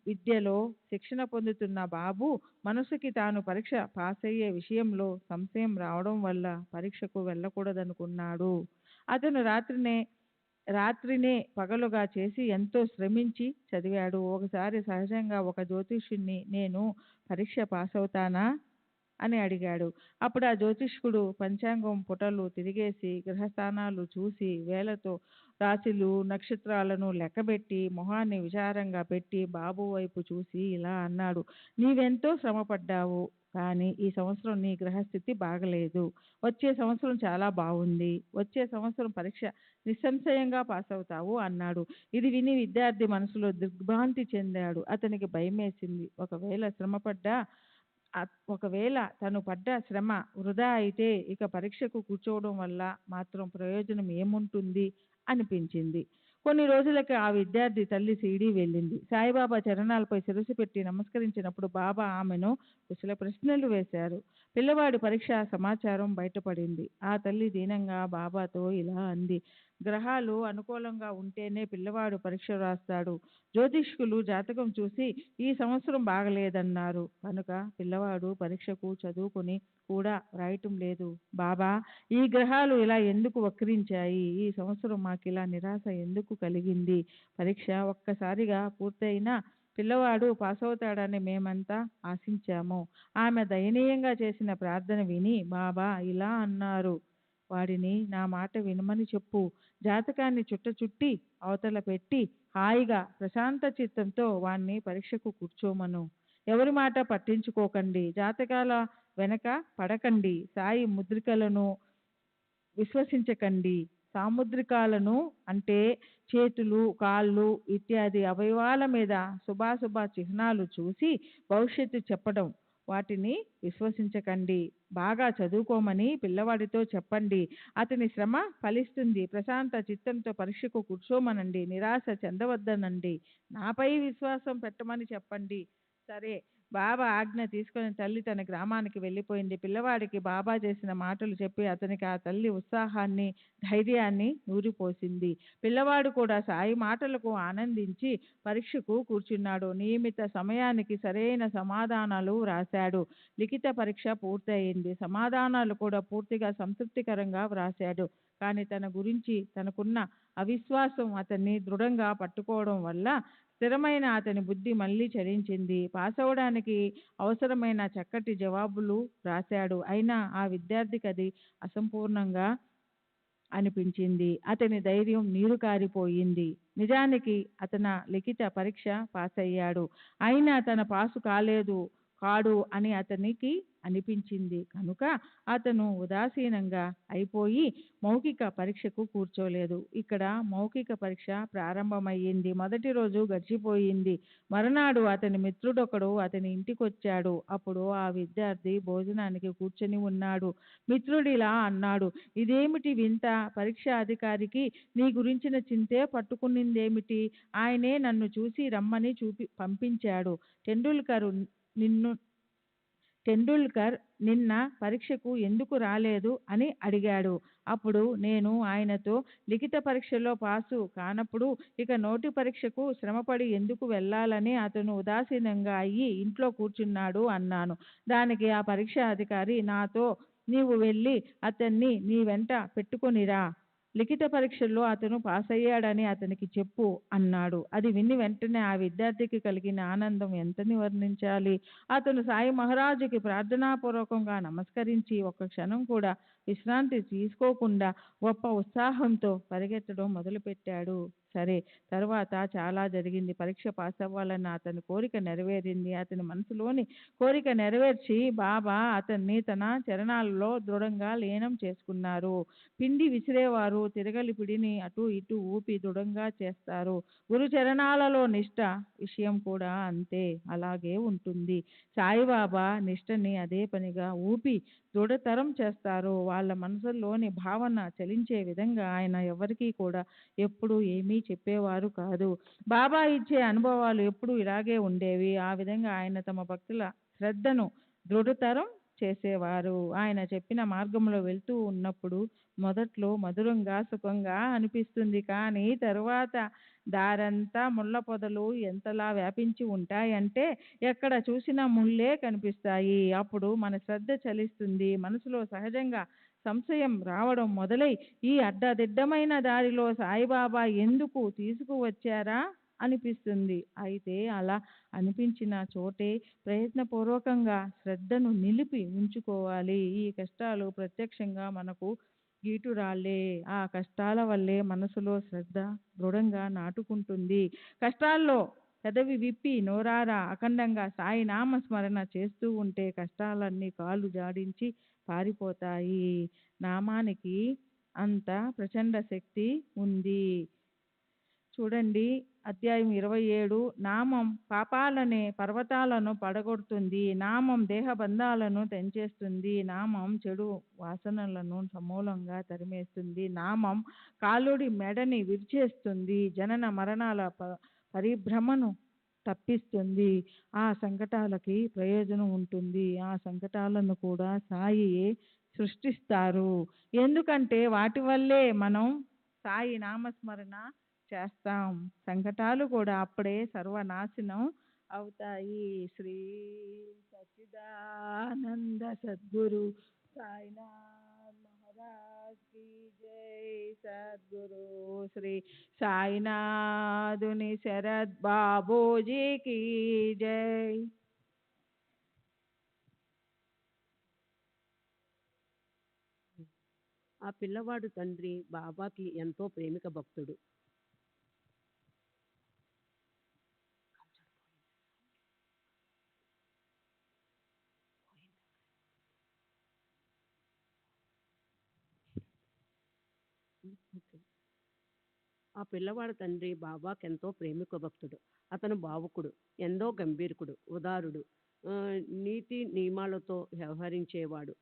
విద్యలో శిక్షణ పొందుతున్న బాబు మనసుకి తాను పరీక్ష పాసయ్యే విషయంలో సంశయం రావడం వల్ల పరీక్షకు వెళ్ళకూడదనుకున్నాడు. అతను రాత్రినే పగలుగా చేసి ఎంతో శ్రమించి చదివాడు. ఒకసారి సహజంగా ఒక జ్యోతిష్యుణ్ణి, నేను పరీక్ష పాసవుతానా అని అడిగాడు. అప్పుడు ఆ జ్యోతిష్కుడు పంచాంగం పుటలు తిరిగేసి గ్రహస్థానాలు చూసి వేలతో రాశులు నక్షత్రాలను లెక్కబెట్టి మొహాన్ని విచారంగా పెట్టి బాబు వైపు చూసి ఇలా అన్నాడు, నీవెంతో శ్రమపడ్డావు, కానీ ఈ సంవత్సరం నీ గ్రహస్థితి బాగలేదు. వచ్చే సంవత్సరం చాలా బాగుంది. వచ్చే సంవత్సరం పరీక్ష నిస్సంశయంగా పాస్ అవుతావు అన్నాడు. ఇది విని విద్యార్థి మనసులో దిగ్భ్రాంతి చెందాడు. అతనికి భయమేసింది. ఒకవేళ తను పడ్డ శ్రమ వృధా అయితే ఇక పరీక్షకు కూర్చోవడం వల్ల మాత్రం ప్రయోజనం ఏముంటుంది అనిపించింది. కొన్ని రోజులకి ఆ విద్యార్థి తల్లి షిరిడీ వెళ్ళింది. సాయిబాబా చరణాలపై శిరస్సు పెట్టి నమస్కరించినప్పుడు బాబా ఆమెను కుశల ప్రశ్నలు వేశారు. పిల్లవాడి పరీక్ష సమాచారం బయటపడింది. ఆ తల్లి దీనంగా బాబాతో ఇలా అంది, గ్రహాలు అనుకూలంగా ఉంటేనే పిల్లవాడు పరీక్ష రాస్తాడు. జ్యోతిష్కులు జాతకం చూసి ఈ సంవత్సరం బాగలేదన్నారు కనుక పిల్లవాడు పరీక్షకు చదువుకొని కూడా వ్రాయటం లేదు. బాబా, ఈ గ్రహాలు ఇలా ఎందుకు వక్రించాయి? ఈ సంవత్సరం మాకిలా నిరాశ ఎందుకు కలిగింది? పరీక్ష ఒక్కసారిగా పూర్తయినా పిల్లవాడు పాసవుతాడని మేమంతా ఆశించాము. ఆమె దయనీయంగా చేసిన ప్రార్థన విని బాబా ఇలా అన్నారు, వాడిని నా మాట వినమని చెప్పు. జాతకాన్ని చుట్టి అవతల పెట్టి హాయిగా ప్రశాంత చిత్తంతో వాణ్ణి పరీక్షకు కూర్చోమను. ఎవరి మాట పట్టించుకోకండి. జాతకాల వెనక పడకండి. సాయి ముద్రికలను విశ్వసించకండి. సాముద్రికాలను అంటే చేతులు, కాళ్ళు ఇత్యాది అవయవాల మీద శుభాశుభ చిహ్నాలు చూసి భవిష్యత్తు చెప్పడం, వాటిని విశ్వసించకండి. బాగా చదువుకోమని పిల్లవాడితో చెప్పండి. అతని శ్రమ ఫలిస్తుంది. ప్రశాంత చిత్తంతో పరీక్షకు కూర్చోమనండి. నిరాశ చెందవద్దనండి. నాపై విశ్వాసం పెట్టమని చెప్పండి. సరే, బాబా ఆజ్ఞ తీసుకొని తల్లి తన గ్రామానికి వెళ్ళిపోయింది. పిల్లవాడికి బాబా చేసిన మాటలు చెప్పి అతనికి ఆ తల్లి ఉత్సాహాన్ని ధైర్యాన్ని నూరిపోసింది. పిల్లవాడు కూడా సాయి మాటలకు ఆనందించి పరీక్షకు కూర్చున్నాడు. నియమిత సమయానికి సరైన సమాధానాలు వ్రాశాడు. లిఖిత పరీక్ష పూర్తయింది. సమాధానాలు కూడా పూర్తిగా సంతృప్తికరంగా వ్రాశాడు. కానీ తన గురించి తనకున్న అవిశ్వాసం అతన్ని దృఢంగా పట్టుకోవడం వల్ల స్థిరమైన అతని బుద్ధి మళ్ళీ చలించింది. పాస్ అవడానికి అవసరమైన చక్కటి జవాబులు రాశాడు. అయినా ఆ విద్యార్థికి అది అసంపూర్ణంగా అనిపించింది. అతని ధైర్యం నీరు కారిపోయింది. నిజానికి అతను లిఖిత పరీక్ష పాస్ అయ్యాడు. అయినా తన పాసు కాడు అని అతనికి అనిపించింది కనుక అతను ఉదాసీనంగా అయిపోయి మౌఖిక పరీక్షకు కూర్చోలేదు. ఇక్కడ మౌఖిక పరీక్ష ప్రారంభమయ్యింది. మొదటి రోజు గడిచిపోయింది. మరునాడు అతని మిత్రుడొకడు అతని ఇంటికొచ్చాడు. అప్పుడు ఆ విద్యార్థి భోజనానికి కూర్చొని ఉన్నాడు. మిత్రుడిలా అన్నాడు, ఇదేమిటి వింత? పరీక్షా అధికారికి నీ గురించిన చింతే పట్టుకునిందేమిటి? ఆయనే నన్ను చూసి రమ్మని పంపించాడు. టెండూల్కర్ నిన్న పరీక్షకు ఎందుకు రాలేదు అని అడిగాడు. అప్పుడు నేను ఆయనతో, లిఖిత పరీక్షలో పాసు కానప్పుడు ఇక నోటి పరీక్షకు శ్రమపడి ఎందుకు వెళ్ళాలని అతను ఉదాసీనంగా అయ్యి ఇంట్లో కూర్చున్నాడు అన్నాను. దానికి ఆ పరీక్షా అధికారి నాతో, నీవు వెళ్ళి అతన్ని నీ వెంట పెట్టుకొనిరా. లిఖిత పరీక్షల్లో అతను పాస్ అయ్యాడని అతనికి చెప్పు అన్నాడు. అది విని వెంటనే ఆ విద్యార్థికి కలిగిన ఆనందం ఎంతని వర్ణించాలి. అతను సాయి మహారాజుకి ప్రార్థనాపూర్వకంగా నమస్కరించి ఒక్క క్షణం కూడా విశ్రాంతి తీసుకోకుండా గొప్ప ఉత్సాహంతో పరిగెత్తడం మొదలుపెట్టాడు. సరే, తరువాత చాలా జరిగింది. పరీక్ష పాస్ అవ్వాలన్న అతని కోరిక నెరవేరింది. అతని మనసులోని కోరిక నెరవేర్చి బాబా అతన్ని తన చరణాలలో దృఢంగా లీనం చేసుకున్నారు. పిండి విసిరేవారు తిరగలి పిడిని అటు ఇటు ఊపి దృఢంగా చేస్తారు. గురు చరణాలలో నిష్ఠ విషయం కూడా అంతే, అలాగే ఉంటుంది. సాయిబాబా నిష్ఠని అదే పనిగా ఊపి దృఢతరం చేస్తారు. వాళ్ళ మనసుల్లోని భావన చలించే విధంగా ఆయన ఎవరికీ కూడా ఎప్పుడు ఏమీ చెప్పేవారు కాదు. బాబా ఇచ్చే అనుభవాలు ఎప్పుడు ఇలాగే ఉండేవి. ఆ విధంగా ఆయన తమ భక్తుల శ్రద్ధను దృఢతరం చేసేవారు. ఆయన చెప్పిన మార్గంలో వెళ్తూ ఉన్నప్పుడు మొదట్లో మధురంగా సుఖంగా అనిపిస్తుంది. కానీ తరువాత దారంతా ముళ్ళ పొదలు ఎంతలా వ్యాపించి ఉంటాయంటే ఎక్కడ చూసినా ముళ్ళే కనిపిస్తాయి. అప్పుడు మన శ్రద్ధ చలిస్తుంది. మనసులో సహజంగా సంశయం రావడం మొదలై ఈ అడ్డదిడ్డమైన దారిలో సాయిబాబా ఎందుకు తీసుకువచ్చారా అనిపిస్తుంది. అయితే అలా అనిపించిన చోటే ప్రయత్నపూర్వకంగా శ్రద్ధను నిలిపి ఉంచుకోవాలి. ఈ కష్టాలు ప్రత్యక్షంగా మనకు గీటురాళ్ళే. ఆ కష్టాల వల్లే మనసులో శ్రద్ధ దృఢంగా నాటుకుంటుంది. కష్టాల్లో పెదవి విప్పి నోరారా అఖండంగా సాయి నామ స్మరణ చేస్తూ ఉంటే కష్టాలన్నీ కాళ్ళు జాడించి పారిపోతాయి. నామానికి అంత ప్రచండ శక్తి ఉంది. చూడండి, అధ్యాయం 27. నామం పాపాలనే పర్వతాలను పడగొడుతుంది. నామం దేహబంధాలను తెంచేస్తుంది. నామం చెడు వాసనలను సమూలంగా తరిమేస్తుంది. నామం కాలుడి మెడని విరిచేస్తుంది. జనన మరణాల పరిభ్రమను తప్పిస్తుంది. ఆ సంకటాలకి ప్రయోజనం ఉంటుంది. ఆ సంకటాలను కూడా సాయియే సృష్టిస్తారు. ఎందుకంటే వాటి వల్లే మనం సాయి నామస్మరణ చేస్తాం. సంకటాలు కూడా అప్పుడే సర్వనాశనం అవుతాయి. శ్రీ సచ్చిదానంద సద్గురు సాయినాథ్ మహారాజ్ की जय. सद्गुरु श्री సాయినాథుని శరత్ బాబూజీ की जय. ఆ పిల్లవాడు తండ్రి బాబాకి ఎంతో ప్రేమిక భక్తుడు. ఆ పిల్లవాడు తండ్రి బాబాకెంతో ప్రేమిక భక్తుడు. అతను భావుకుడు, ఎంతో గంభీరుకుడు, ఉదారుడు, నీతి నియమాలతో వ్యవహరించేవాడు.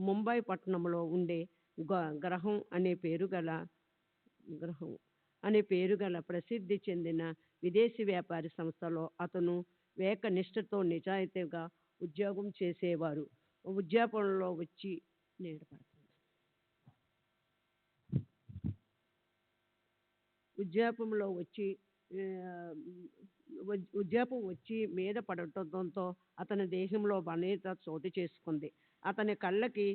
ముంబై పట్టణంలో ఉండే గ్రహం అనే పేరు గల ప్రసిద్ధి చెందిన విదేశీ వ్యాపారి సంస్థలో అతను నిష్ఠతో నిజాయితీగా ఉద్యోగం చేసేవారు. ఉద్యాపంలో వచ్చి ఉద్యాపం వచ్చి మీద పడటంతో అతని దేహంలో బలహీనత చోటు చేసుకుంది. అతని కళ్ళకి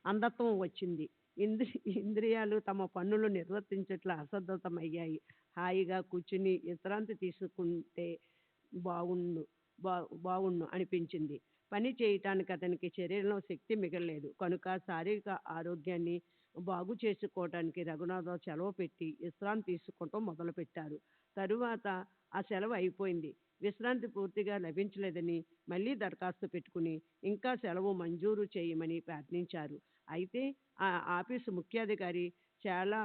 అంధత్వం వచ్చింది. ఇంద్రియాలు తమ పనులు నిర్వర్తించట్ల అసమర్థమయ్యాయి. హాయిగా కూర్చుని విశ్రాంతి తీసుకుంటే బాగుండు అనిపించింది. పని చేయటానికి అతనికి శరీరంలో శక్తి మిగలలేదు. కనుక శారీరక ఆరోగ్యాన్ని బాగు చేసుకోవటానికి రఘునాథరావు సెలవు పెట్టి విశ్రాంతి తీసుకోవటం మొదలుపెట్టారు. తరువాత ఆ సెలవు అయిపోయింది. విశ్రాంతి పూర్తిగా లభించలేదని మళ్ళీ దరఖాస్తు పెట్టుకుని ఇంకా సెలవు మంజూరు చేయమని ప్రార్థించారు. అయితే ఆ ఆఫీసు ముఖ్యాధికారి చాలా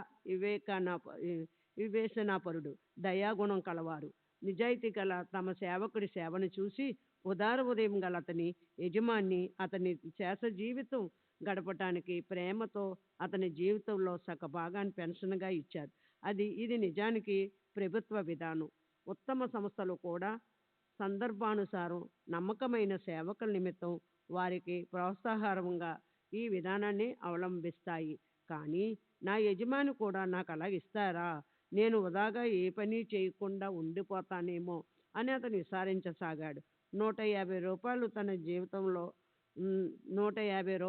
వివేచనాపరుడు, దయాగుణం కలవారు. నిజాయితీ గల తమ సేవకుడి సేవను చూసి ఉదార ఉదయం గల అతని యజమాని అతని శేష జీవితం గడపటానికి ప్రేమతో అతని జీవితంలో సగ భాగాన్ని పెన్షన్గా ఇచ్చారు. ఇది నిజానికి ప్రభుత్వ విధానం. ఉత్తమ సంస్థలు కూడా సందర్భానుసారం నమ్మకమైన సేవకుల నిమిత్తం వారికి ప్రోత్సాహంగా ఈ విధానాన్ని అవలంబిస్తాయి. కానీ నా యజమాని కూడా నాకు అలా ఇస్తారా? నేను వృధాగా ఏ పని చేయకుండా ఉండిపోతానేమో అని అతను విచారించసాగాడు. 150 రూపాయలు తన జీవితంలో 75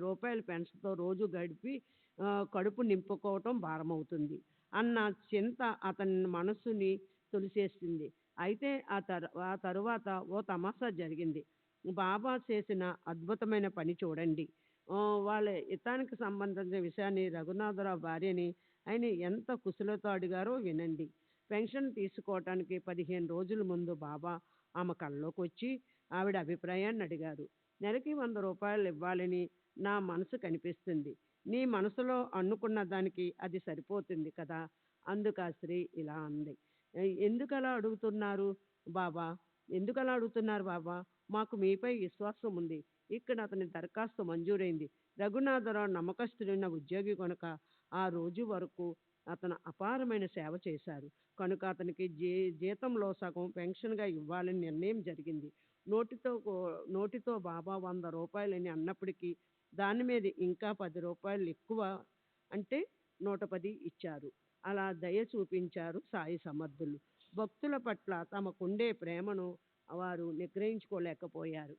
రూపాయల పెన్షన్తో రోజు గడిపి కడుపు నింపుకోవటం భారమవుతుంది అన్న చింత అతని మనసుని తొలిసేసింది. అయితే ఆ తరువాత ఓ తమాషా జరిగింది. బాబా చేసిన అద్భుతమైన పని చూడండి. వాళ్ళ హితానికి సంబంధించిన విషయాన్ని రఘునాథరావు భార్యని ఆయన ఎంత కుశలతో అడిగారో వినండి. పెన్షన్ తీసుకోవటానికి 15 రోజుల ముందు బాబా ఆమె కల్లోకి వచ్చి ఆవిడ అభిప్రాయాన్ని అడిగారు. నెలకి 100 రూపాయలు ఇవ్వాలని నా మనసు కనిపిస్తుంది. నీ మనసులో అనుకున్న దానికి అది సరిపోతుంది కదా. అందుకు ఆ స్త్రీ ఇలా అంది, ఎందుకలా అడుగుతున్నారు బాబా? ఎందుకలా అడుగుతున్నారు బాబా? మాకు మీపై విశ్వాసం ఉంది. ఇక్కడ అతని దరఖాస్తు మంజూరైంది. రఘునాథరావు నమ్మకస్తుడైన ఉద్యోగి కనుక ఆ రోజు వరకు అతను అపారమైన సేవ చేశారు. కనుక అతనికి జీతంలో సగం పెన్షన్గా ఇవ్వాలని నిర్ణయం జరిగింది. నోటితో బాబా 100 రూపాయలని అన్నప్పటికీ దాని మీద ఇంకా 10 రూపాయలు ఎక్కువ, అంటే 110 ఇచ్చారు. అలా దయ చూపించారు సాయి సమర్థులు. భక్తుల పట్ల తమకుండే ప్రేమను వారు నిగ్రహించుకోలేకపోయారు.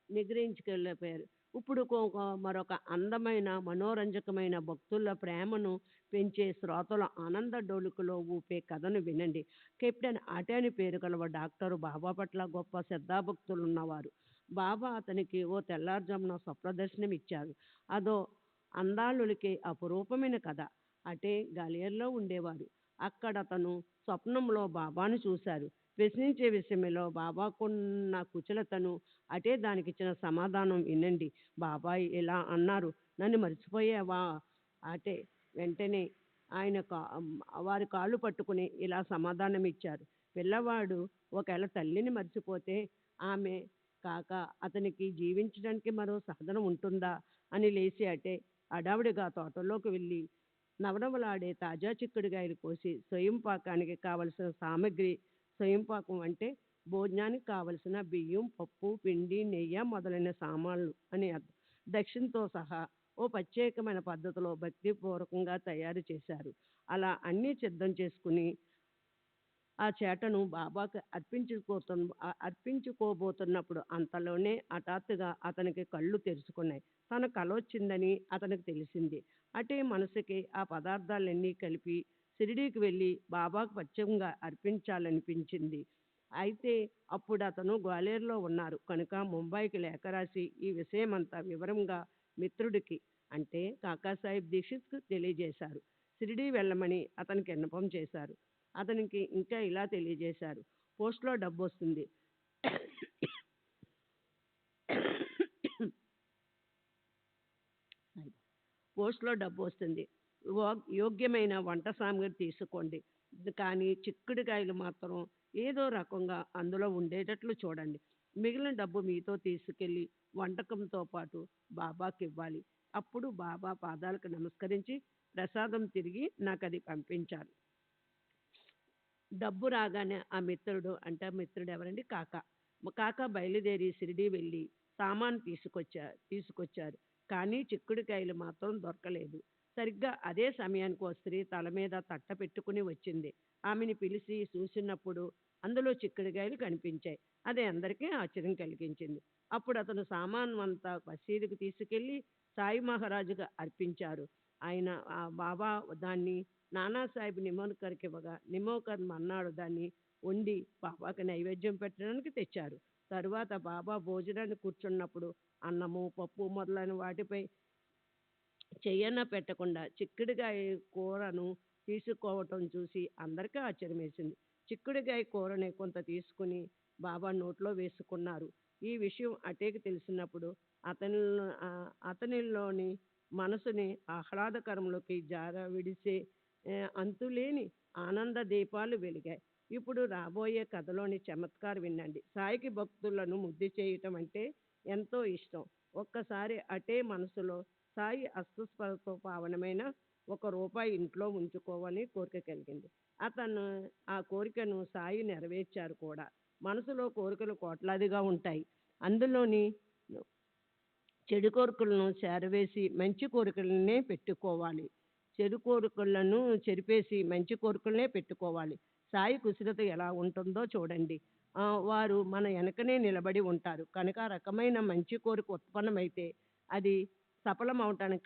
నిగ్రహించుకెళ్ళిపోయారు. ఇప్పుడు మరొక అందమైన మనోరంజకమైన భక్తుల ప్రేమను పెంచే శ్రోతల ఆనంద డోలుకులో ఊపే కథను వినండి. కెప్టెన్ అటాని పేరు గలవ డాక్టరు బాబా పట్ల గొప్ప శ్రద్ధాభక్తులు ఉన్నవారు. బాబా అతనికి ఓ తెల్లారుజామున స్వప్నదర్శనం ఇచ్చారు. అదో అందాలులకే అపురూపమైన కథ. అటే గాలియర్లో ఉండేవారు. అక్కడ అతను స్వప్నంలో బాబాను చూశారు. ప్రశ్నించే విషయంలో బాబాకున్న కుశలతను, అటే దానికిచ్చిన సమాధానం వినండి. బాబా ఇలా అన్నారు, నన్ను మర్చిపోయావా? అటే వెంటనే ఆయన వారి కాళ్ళు పట్టుకుని ఇలా సమాధానం ఇచ్చారు. పిల్లవాడు ఒకవేళ తల్లిని మర్చిపోతే ఆమె కాక అతనికి జీవించడానికి మరో సాధనం ఉంటుందా అని లేచి అటే హడావుడిగా తోటలోకి వెళ్ళి నవనవలాడే తాజా చిక్కుడుగాయలు కోసి స్వయం పాకానికి కావలసిన సామగ్రి, స్వయం పాకం అంటే భోజనానికి కావలసిన బియ్యం, పప్పు, పిండి, నెయ్యి మొదలైన సామాన్లు అని అర్థం, దక్షిణతో సహా ఓ ప్రత్యేకమైన పద్ధతిలో భక్తిపూర్వకంగా తయారు చేశారు. అలా అన్నీ సిద్ధం చేసుకుని ఆ చేటను బాబాకు అర్పించుకోబోతున్నప్పుడు అంతలోనే హఠాత్తుగా అతనికి కళ్ళు తెరుచుకున్నాయి. తన కల వచ్చిందని అతనికి తెలిసింది. అటే మనసుకి ఆ పదార్థాలన్నీ కలిపి షిరిడీకి వెళ్ళి బాబాకు ప్రత్యేకంగా అర్పించాలనిపించింది. అయితే అప్పుడు అతను గ్వాలియర్లో ఉన్నారు కనుక ముంబైకి లేఖ రాసి ఈ విషయమంతా వివరంగా మిత్రుడికి, అంటే కాకాసాహెబ్ దీక్షిత్కు తెలియజేశారు. షిరిడీ వెళ్ళమని అతనికి విన్నపం చేశారు. అతనికి ఇంకా ఇలా తెలియజేశారు, పోస్ట్లో డబ్బు వస్తుంది. పోస్ట్లో డబ్బు వస్తుంది. యోగ్యమైన వంట సామాగ్రి తీసుకోండి, కానీ చిక్కుడుకాయలు మాత్రం ఏదో రకంగా అందులో ఉండేటట్లు చూడండి. మిగిలిన డబ్బు మీతో తీసుకెళ్ళి వంటకంతో పాటు బాబాకి ఇవ్వాలి. అప్పుడు బాబా పాదాలకు నమస్కరించి ప్రసాదం తిరిగి నాకు అది పంపించారు. డబ్బు రాగానే ఆ మిత్రుడు, అంటే ఆ మిత్రుడు ఎవరండి? కాకా బయలుదేరి షిరిడీ వెళ్ళి సామాను తీసుకొచ్చారు. కానీ చిక్కుడుకాయలు మాత్రం దొరకలేదు. సరిగ్గా అదే సమయానికి ఓ స్త్రీ తల మీద తట్ట పెట్టుకుని వచ్చింది. ఆమెని పిలిచి చూసినప్పుడు అందులో చిక్కుడుకాయలు కనిపించాయి. అది అందరికీ ఆశ్చర్యం కలిగించింది. అప్పుడు అతను సామాను అంతా మసీదుకు తీసుకెళ్ళి సాయి మహారాజుగా అర్పించారు. ఆయన బాబా దాన్ని నానాసాహెబ్ నిమోన్కర్కి ఇవ్వగా నిమోన్కర్ మన్నాడు దాన్ని వండి బాబాకి నైవేద్యం పెట్టడానికి తెచ్చారు. తరువాత బాబా భోజనానికి కూర్చున్నప్పుడు అన్నము, పప్పు మొదలైన వాటిపై చెయ్యన్న పెట్టకుండా చిక్కుడుకాయ కూరను తీసుకోవటం చూసి అందరికీ ఆశ్చర్యం వేసింది. చిక్కుడుకాయ కూరని కొంత తీసుకుని బాబా నోట్లో వేసుకున్నారు. ఈ విషయం అటేకి తెలిసినప్పుడు అతనిలోని మనసుని ఆహ్లాదకరంలోకి విడిసే అంతులేని ఆనంద దీపాలు వెలిగాయి. ఇప్పుడు రాబోయే కథలోని చమత్కారం వినండి. సాయికి భక్తులను ముద్దు చేయటం అంటే ఎంతో ఇష్టం. ఒక్కసారి అటే మనసులో సాయి హస్తస్పర్శతో పావనమైన ₹1 ఇంట్లో ఉంచుకోవాలని కోరిక కలిగింది. అతను ఆ కోరికను సాయి నెరవేర్చారు కూడా. మనసులో కోరికలు కోట్లాదిగా ఉంటాయి. అందులోని చెడు కోరికలను చేరవేసి మంచి కోరికలనే పెట్టుకోవాలి. చెడు కోరికలను చెరిపేసి మంచి కోరికలనే పెట్టుకోవాలి. సాయి కుశలత ఎలా ఉంటుందో చూడండి. వారు మన వెనకనే నిలబడి ఉంటారు కనుక ఆ రకమైన మంచి కోరిక ఉత్పన్నమైతే అది సఫలం అవటానికి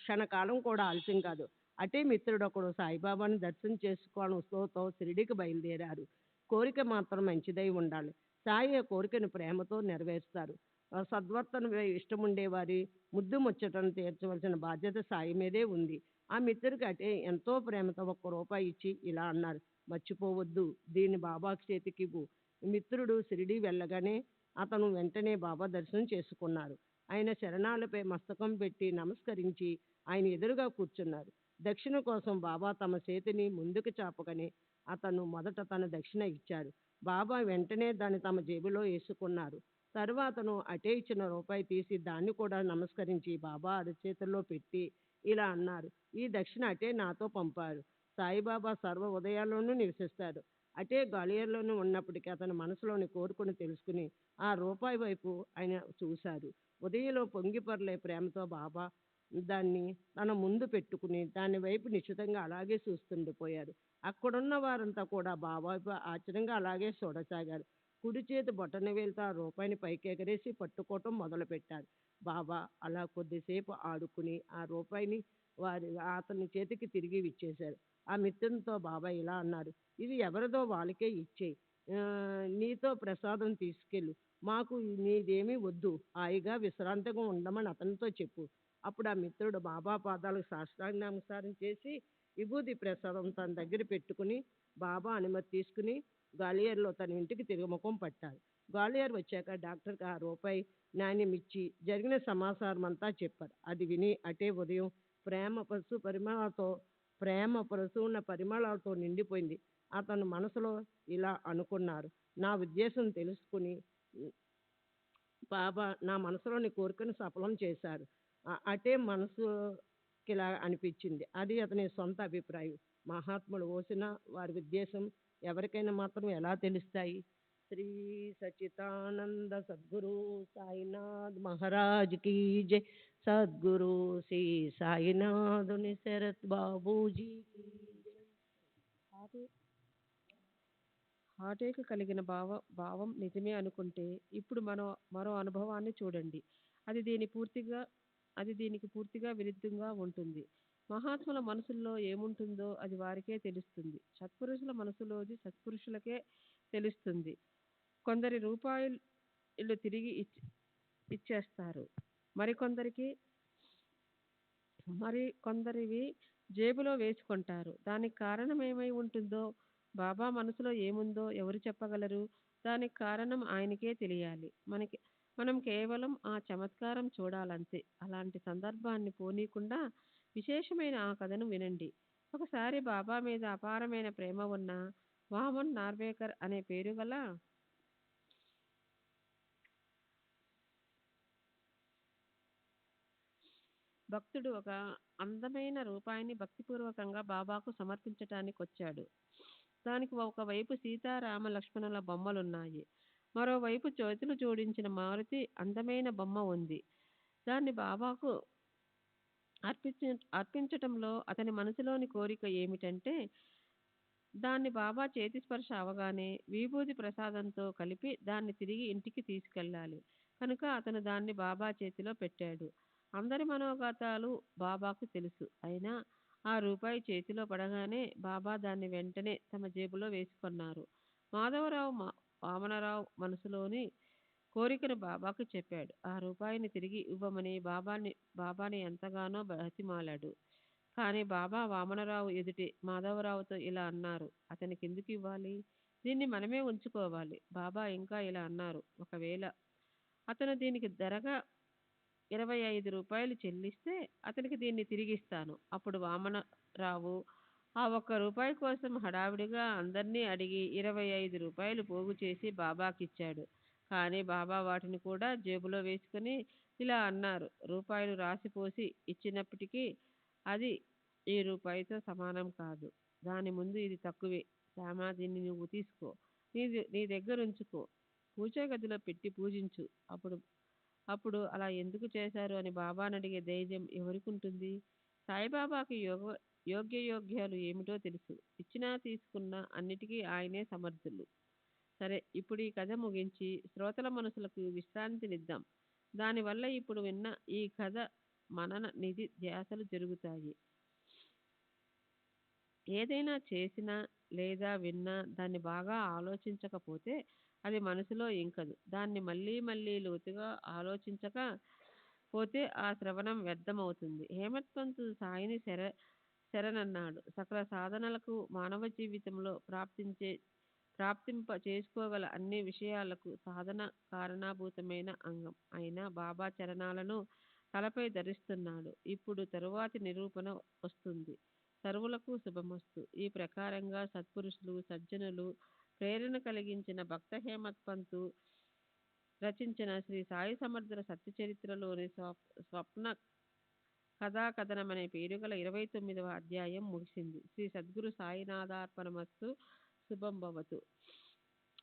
క్షణకాలం కూడా ఆలస్యం కాదు. అటే మిత్రుడు ఒకడు సాయిబాబాను దర్శనం చేసుకోవాలని ఉత్సవంతో షిరిడీకి బయలుదేరారు. కోరిక మాత్రం మంచిదై ఉండాలి. సాయి ఆ కోరికను ప్రేమతో నెరవేరుస్తారు. సద్వర్తన ఇష్టం ఉండేవారి ముద్దు ముచ్చటను తీర్చవలసిన బాధ్యత సాయి మీదే ఉంది. ఆ మిత్రుడికి అటే ఎంతో ప్రేమతో ₹1 ఇచ్చి ఇలా అన్నారు, మర్చిపోవద్దు, దీన్ని బాబాకి చేతికివ్వు. మిత్రుడు షిరిడీ వెళ్ళగానే అతను వెంటనే బాబా దర్శనం చేసుకున్నారు. ఆయన శరణాలపై మస్తకం పెట్టి నమస్కరించి ఆయన ఎదురుగా కూర్చున్నారు. దక్షిణ కోసం బాబా తమ చేతిని ముందుకు చాపగానే అతను మొదట తన దక్షిణ ఇచ్చారు. బాబా వెంటనే దాన్ని తమ జేబులో వేసుకున్నారు. తరువాతను అటే ఇచ్చిన రూపాయి తీసి దాన్ని కూడా నమస్కరించి బాబా అరచేతుల్లో పెట్టి ఇలా అన్నారు, ఈ దక్షిణ అటే నాతో పంపారు. సాయిబాబా సర్వ ఉదయాల్లోనూ నివసిస్తారు. అటే గ్వాలియర్లోనూ ఉన్నప్పటికీ అతని మనసులోని కోరుకుని తెలుసుకుని ఆ రూపాయి వైపు ఆయన చూశారు. ఉదయంలో పొంగిపొర్లే ప్రేమతో బాబా దాన్ని తన ముందు పెట్టుకుని దాని వైపు నిశ్చితంగా అలాగే చూస్తుండిపోయారు. అక్కడున్న వారంతా కూడా బాబా వైపు ఆశ్చర్యంగా అలాగే చూడసాగారు. కుడి చేతి బొటనవేలుతో ఆ రూపాయిని పైకి ఎగరేసి పట్టుకోవటం మొదలుపెట్టారు. బాబా అలా కొద్దిసేపు ఆడుకుని ఆ రూపాయిని అతని చేతికి తిరిగి ఇచ్చేశారు. ఆ మిత్రునితో బాబా ఇలా అన్నారు, ఇది ఎవరిదో వాళ్ళకే ఇచ్చేయి. నీతో ప్రసాదం తీసుకెళ్ళు. మాకు నీదేమీ వద్దు. హాయిగా విశ్రాంతిగా ఉండమని అతనితో చెప్పు. అప్పుడు ఆ మిత్రుడు బాబా పాదాలకు సాష్టాంగ నమస్కారం చేసి విభూది ప్రసాదం తన దగ్గర పెట్టుకుని బాబా అనుమతి తీసుకుని గ్వాలియర్లో తన ఇంటికి తిరిగి ముఖం పట్టారు. గ్వాలియర్ వచ్చాక డాక్టర్కి ఆ రూపాయి నాణ్యం ఇచ్చి జరిగిన సమాచారం అంతా చెప్పారు. అది విని అటే ఉదయం ప్రేమ ప్రసూన పరిమళాలతో నిండిపోయింది. అతను మనసులో ఇలా అనుకున్నారు, నా ఉద్దేశం తెలుసుకుని బాబా నా మనసులోని కోరికను సఫలం చేశారు. అటే మనసుకిలా అనిపించింది. అది అతని సొంత అభిప్రాయం. మహాత్ములు ఓసిన వారి ఉద్దేశం ఎవరికైనా మాత్రం ఎలా తెలుస్తాయి? శ్రీ సచితానంద సద్గురు సాయినాథ్ మహారాజ్ కీ జై. సద్గురు శ్రీ సాయినాథుని శరత్ బాబూజీ కీ జై. హార్టేక్ కలిగిన భావం నిజమే అనుకుంటే ఇప్పుడు మరో అనుభవాన్ని చూడండి. అది దీనికి పూర్తిగా విరుద్ధంగా ఉంటుంది. మహాత్ముల మనసుల్లో ఏముంటుందో అది వారికే తెలుస్తుంది. సత్పురుషుల మనసులోది సత్పురుషులకే తెలుస్తుంది. కొందరి రూపాయలు తిరిగి ఇచ్చేస్తారు. మరికొందరివి జేబులో వేసుకుంటారు. దానికి కారణం ఏమై ఉంటుందో, బాబా మనసులో ఏముందో ఎవరు చెప్పగలరు? దానికి కారణం ఆయనకే తెలియాలి. మనం కేవలం ఆ చమత్కారం చూడాలంతే. అలాంటి సందర్భాన్ని పోనీకుండా విశేషమైన ఆ కథను వినండి. ఒకసారి బాబా మీద అపారమైన ప్రేమ ఉన్న వామన్ నార్వేకర్ అనే పేరు గల భక్తుడు ఒక అందమైన రూపాయిని భక్తిపూర్వకంగా బాబాకు సమర్పించటానికి వచ్చాడు. దానికి ఒకవైపు సీతారామ లక్ష్మణుల బొమ్మలున్నాయి. మరోవైపు చేతులు జోడించిన మారుతి అందమైన బొమ్మ ఉంది. దాన్ని బాబాకు అర్పించటంలో అతని మనసులోని కోరిక ఏమిటంటే, దాన్ని బాబా చేతి స్పర్శ అవగానే విభూది ప్రసాదంతో కలిపి దాన్ని తిరిగి ఇంటికి తీసుకెళ్ళాలి. కనుక అతను దాన్ని బాబా చేతిలో పెట్టాడు. అందరి మనోగతాలు బాబాకు తెలుసు. అయినా ఆ రూపాయి చేతిలో పడగానే బాబా దాన్ని వెంటనే తమ జేబులో వేసుకున్నారు. మాధవరావు వామనరావు మనసులోని కోరికను బాబాకు చెప్పాడు. ఆ రూపాయిని తిరిగి ఇవ్వమని బాబాని ఎంతగానో బతిమాలాడు. కానీ బాబా వామనరావు ఎదుటి మాధవరావుతో ఇలా అన్నారు, అతనికి ఎందుకు ఇవ్వాలి? దీన్ని మనమే ఉంచుకోవాలి. బాబా ఇంకా ఇలా అన్నారు, ఒకవేళ అతను దీనికి ధరగా ₹25 చెల్లిస్తే అతనికి దీన్ని తిరిగిస్తాను. అప్పుడు వామనరావు ఆ ₹1 కోసం హడావిడిగా అందర్నీ అడిగి ₹25 పోగు చేసి బాబాకిచ్చాడు. కానీ బాబా వాటిని కూడా జేబులో వేసుకుని ఇలా అన్నారు, రూపాయలు రాసిపోసి ఇచ్చినప్పటికీ అది ఈ రూపాయితో సమానం కాదు. దాని ముందు ఇది తక్కువే. శ్యామా, దీన్ని నువ్వు తీసుకో, నీ దగ్గర ఉంచుకో, పూజా గదిలో పెట్టి పూజించు. అప్పుడు అలా ఎందుకు చేశారు అని బాబాని అడిగే ధైర్యం ఎవరికి ఉంటుంది? సాయిబాబాకి యోగ్యయోగ్యాలు ఏమిటో తెలుసు. ఇచ్చినా తీసుకున్నా అన్నిటికీ ఆయనే సమర్థులు. సరే, ఇప్పుడు ఈ కథ ముగించి శ్రోతల మనసులకు విశ్రాంతినిద్దాం. దానివల్ల ఇప్పుడు విన్న ఈ కథ మనన నిధి ధ్యాసలు జరుగుతాయి. ఏదైనా చేసినా లేదా విన్నా దాన్ని బాగా ఆలోచించకపోతే అది మనసులో ఇంకదు. దాన్ని మళ్ళీ మళ్ళీ లోతుగా ఆలోచించక పోతే ఆ శ్రవణం వ్యర్థమవుతుంది. హేమత్ పంత్ సాయిని శరణన్నాడు. సకల సాధనలకు మానవ జీవితంలో ప్రాప్తింప చేసుకోగల అన్ని విషయాలకు సాధన కారణాభూతమైన అంగం అయిన బాబా చరణాలను తలపై ధరిస్తున్నాడు. ఇప్పుడు తరువాతి నిరూపణ వస్తుంది. సర్వులకు శుభమస్తు. ఈ ప్రకారంగా సత్పురుషులు సజ్జనులు ప్రేరణ కలిగించిన భక్త హేమత్ పంతు రచించిన శ్రీ సాయి సమర్థుల సత్యచరిత్రలోని స్వప్న కథా కథనం అనే పేరు గల 29వ అధ్యాయం ముగిసింది. శ్రీ సద్గురు సాయినాథార్పణమస్తు. శుభం భవతు.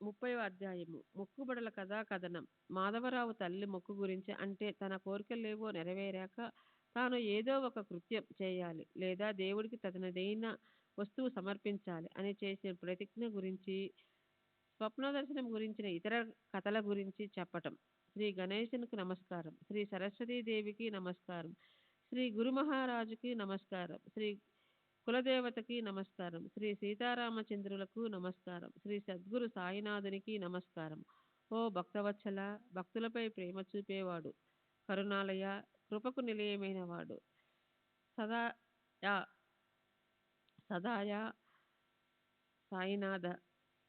30వ అధ్యాయము మొక్కుబడుల కథా కథనం. మాధవరావు తల్లి మొక్కు గురించి, అంటే తన కోరికలేవో నెరవేరాక తాను ఏదో ఒక కృత్యం చేయాలి లేదా దేవుడికి తనదైన వస్తువు సమర్పించాలి అని చేసిన ప్రతిజ్ఞ గురించి, స్వప్న దర్శనం గురించిన ఇతర కథల గురించి చెప్పటం. శ్రీ గణేశునికి నమస్కారం. శ్రీ సరస్వతీదేవికి నమస్కారం. శ్రీ గురు మహారాజుకి నమస్కారం. శ్రీ కులదేవతకి నమస్కారం. శ్రీ సీతారామచంద్రులకు నమస్కారం. శ్రీ సద్గురు సాయినాథునికి నమస్కారం. ఓ భక్తవత్సల, భక్తులపై ప్రేమ చూపేవాడు, కరుణాలయ, కృపకు నిలయమైన వాడు, సదాయా సదాయా సాయినాథ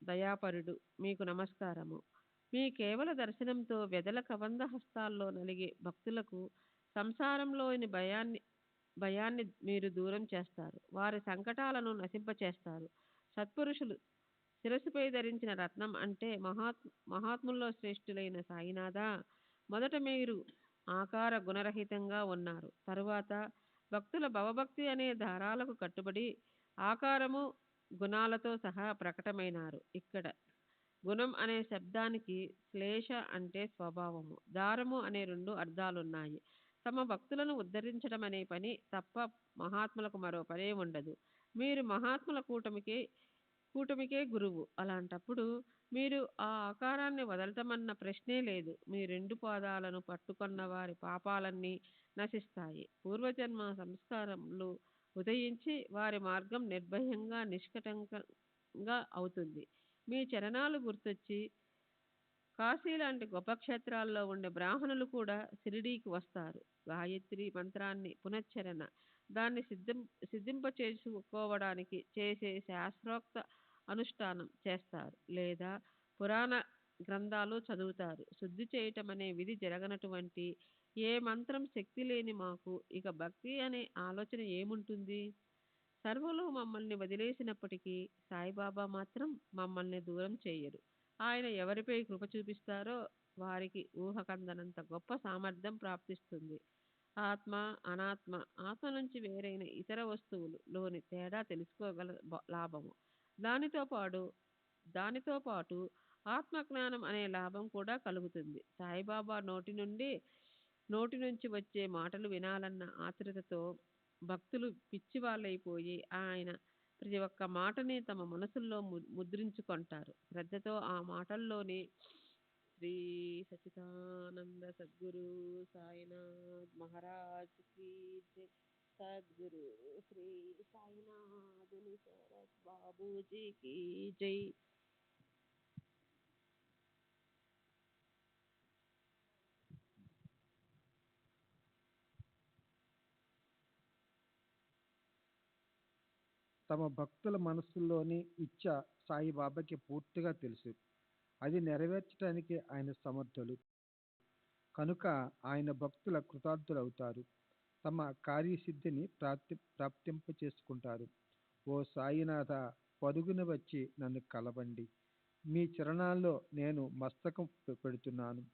దయాపరుడు, మీకు నమస్కారము. మీ కేవల దర్శనంతో వెదల కబంధ హస్తాల్లో నలిగే భక్తులకు సంసారంలోని భయాన్ని మీరు దూరం చేస్తారు. వారి సంకటాలను నశింపచేస్తారు. సత్పురుషులు శిరస్సుపై ధరించిన రత్నం అంటే మహాత్ముల్లో శ్రేష్ఠులైన సాయినాథ, మొదట మీరు ఆకార గుణరహితంగా ఉన్నారు. తరువాత భక్తుల భవభక్తి అనే దారాలకు కట్టుబడి ఆకారము గుణాలతో సహా ప్రకటమైనారు. ఇక్కడ గుణం అనే శబ్దానికి శ్లేష అంటే స్వభావము, దారము అనే 2 అర్థాలున్నాయి. తమ భక్తులను ఉద్ధరించడం అనే పని తప్ప మహాత్ములకు మరో పనే ఉండదు. మీరు మహాత్ముల కూటమికే గురువు. అలాంటప్పుడు మీరు ఆ ఆకారాన్ని వదలటమన్న ప్రశ్నే లేదు. మీ 2 పాదాలను పట్టుకొన్న వారి పాపాలన్నీ నశిస్తాయి. పూర్వజన్మ సంస్కారములు ఉదయించి వారి మార్గం నిర్భయంగా నిష్కటంకంగా అవుతుంది. మీ చరణాలు గుర్తొచ్చి కాశీ లాంటి గొప్ప క్షేత్రాల్లో ఉండే బ్రాహ్మణులు కూడా షిరిడీకి వస్తారు. గాయత్రి మంత్రాన్ని పునశ్చరణ, దాన్ని సిద్ధింపచేసుకోవడానికి చేసే శాస్త్రోక్త అనుష్ఠానం చేస్తారు లేదా పురాణ గ్రంథాలు చదువుతారు. శుద్ధి చేయటం అనే విధి జరగనటువంటి ఏ మంత్రం శక్తి లేని మాకు ఇక భక్తి అనే ఆలోచన ఏముంటుంది? సర్వులు మమ్మల్ని వదిలేసినప్పటికీ సాయిబాబా మాత్రం మమ్మల్ని దూరం చేయరు. ఆయన ఎవరిపై కృప చూపిస్తారో వారికి ఊహకందనంత గొప్ప సామర్థ్యం ప్రాప్తిస్తుంది. ఆత్మ, అనాత్మ, ఆత్మ నుంచి వేరైన ఇతర వస్తువులు లోని తేడా తెలుసుకోగల లాభము, దానితో పాటు ఆత్మజ్ఞానం అనే లాభం కూడా కలుగుతుంది. సాయిబాబా నోటి నుంచి వచ్చే మాటలు వినాలన్న ఆతృతతో భక్తులు పిచ్చివాళ్ళైపోయి ఆయన ప్రతి ఒక్క మాటని తమ మనసుల్లో ముద్రించుకుంటారు. శ్రద్ధతో ఆ మాటల్లోనే శ్రీ సచిదానంద సద్గురు సాయినాథ్ మహారాజ్ కి జై, సద్గురు శ్రీ సాయినాథుని శరత్ బాబూజీకి జై. తమ భక్తుల మనస్సుల్లోని ఇచ్చ సాయిబాబాకి పూర్తిగా తెలుసు. అది నెరవేర్చడానికి ఆయన సమర్థులు కనుక ఆయన భక్తుల కృతార్థులవుతారు. తమ కార్యసిద్ధిని ప్రాప్తింప చేసుకుంటారు. ఓ సాయినాథ, పరుగున వచ్చి నన్ను కలవండి. మీ చరణాల్లో నేను మస్తకం పెడుతున్నాను.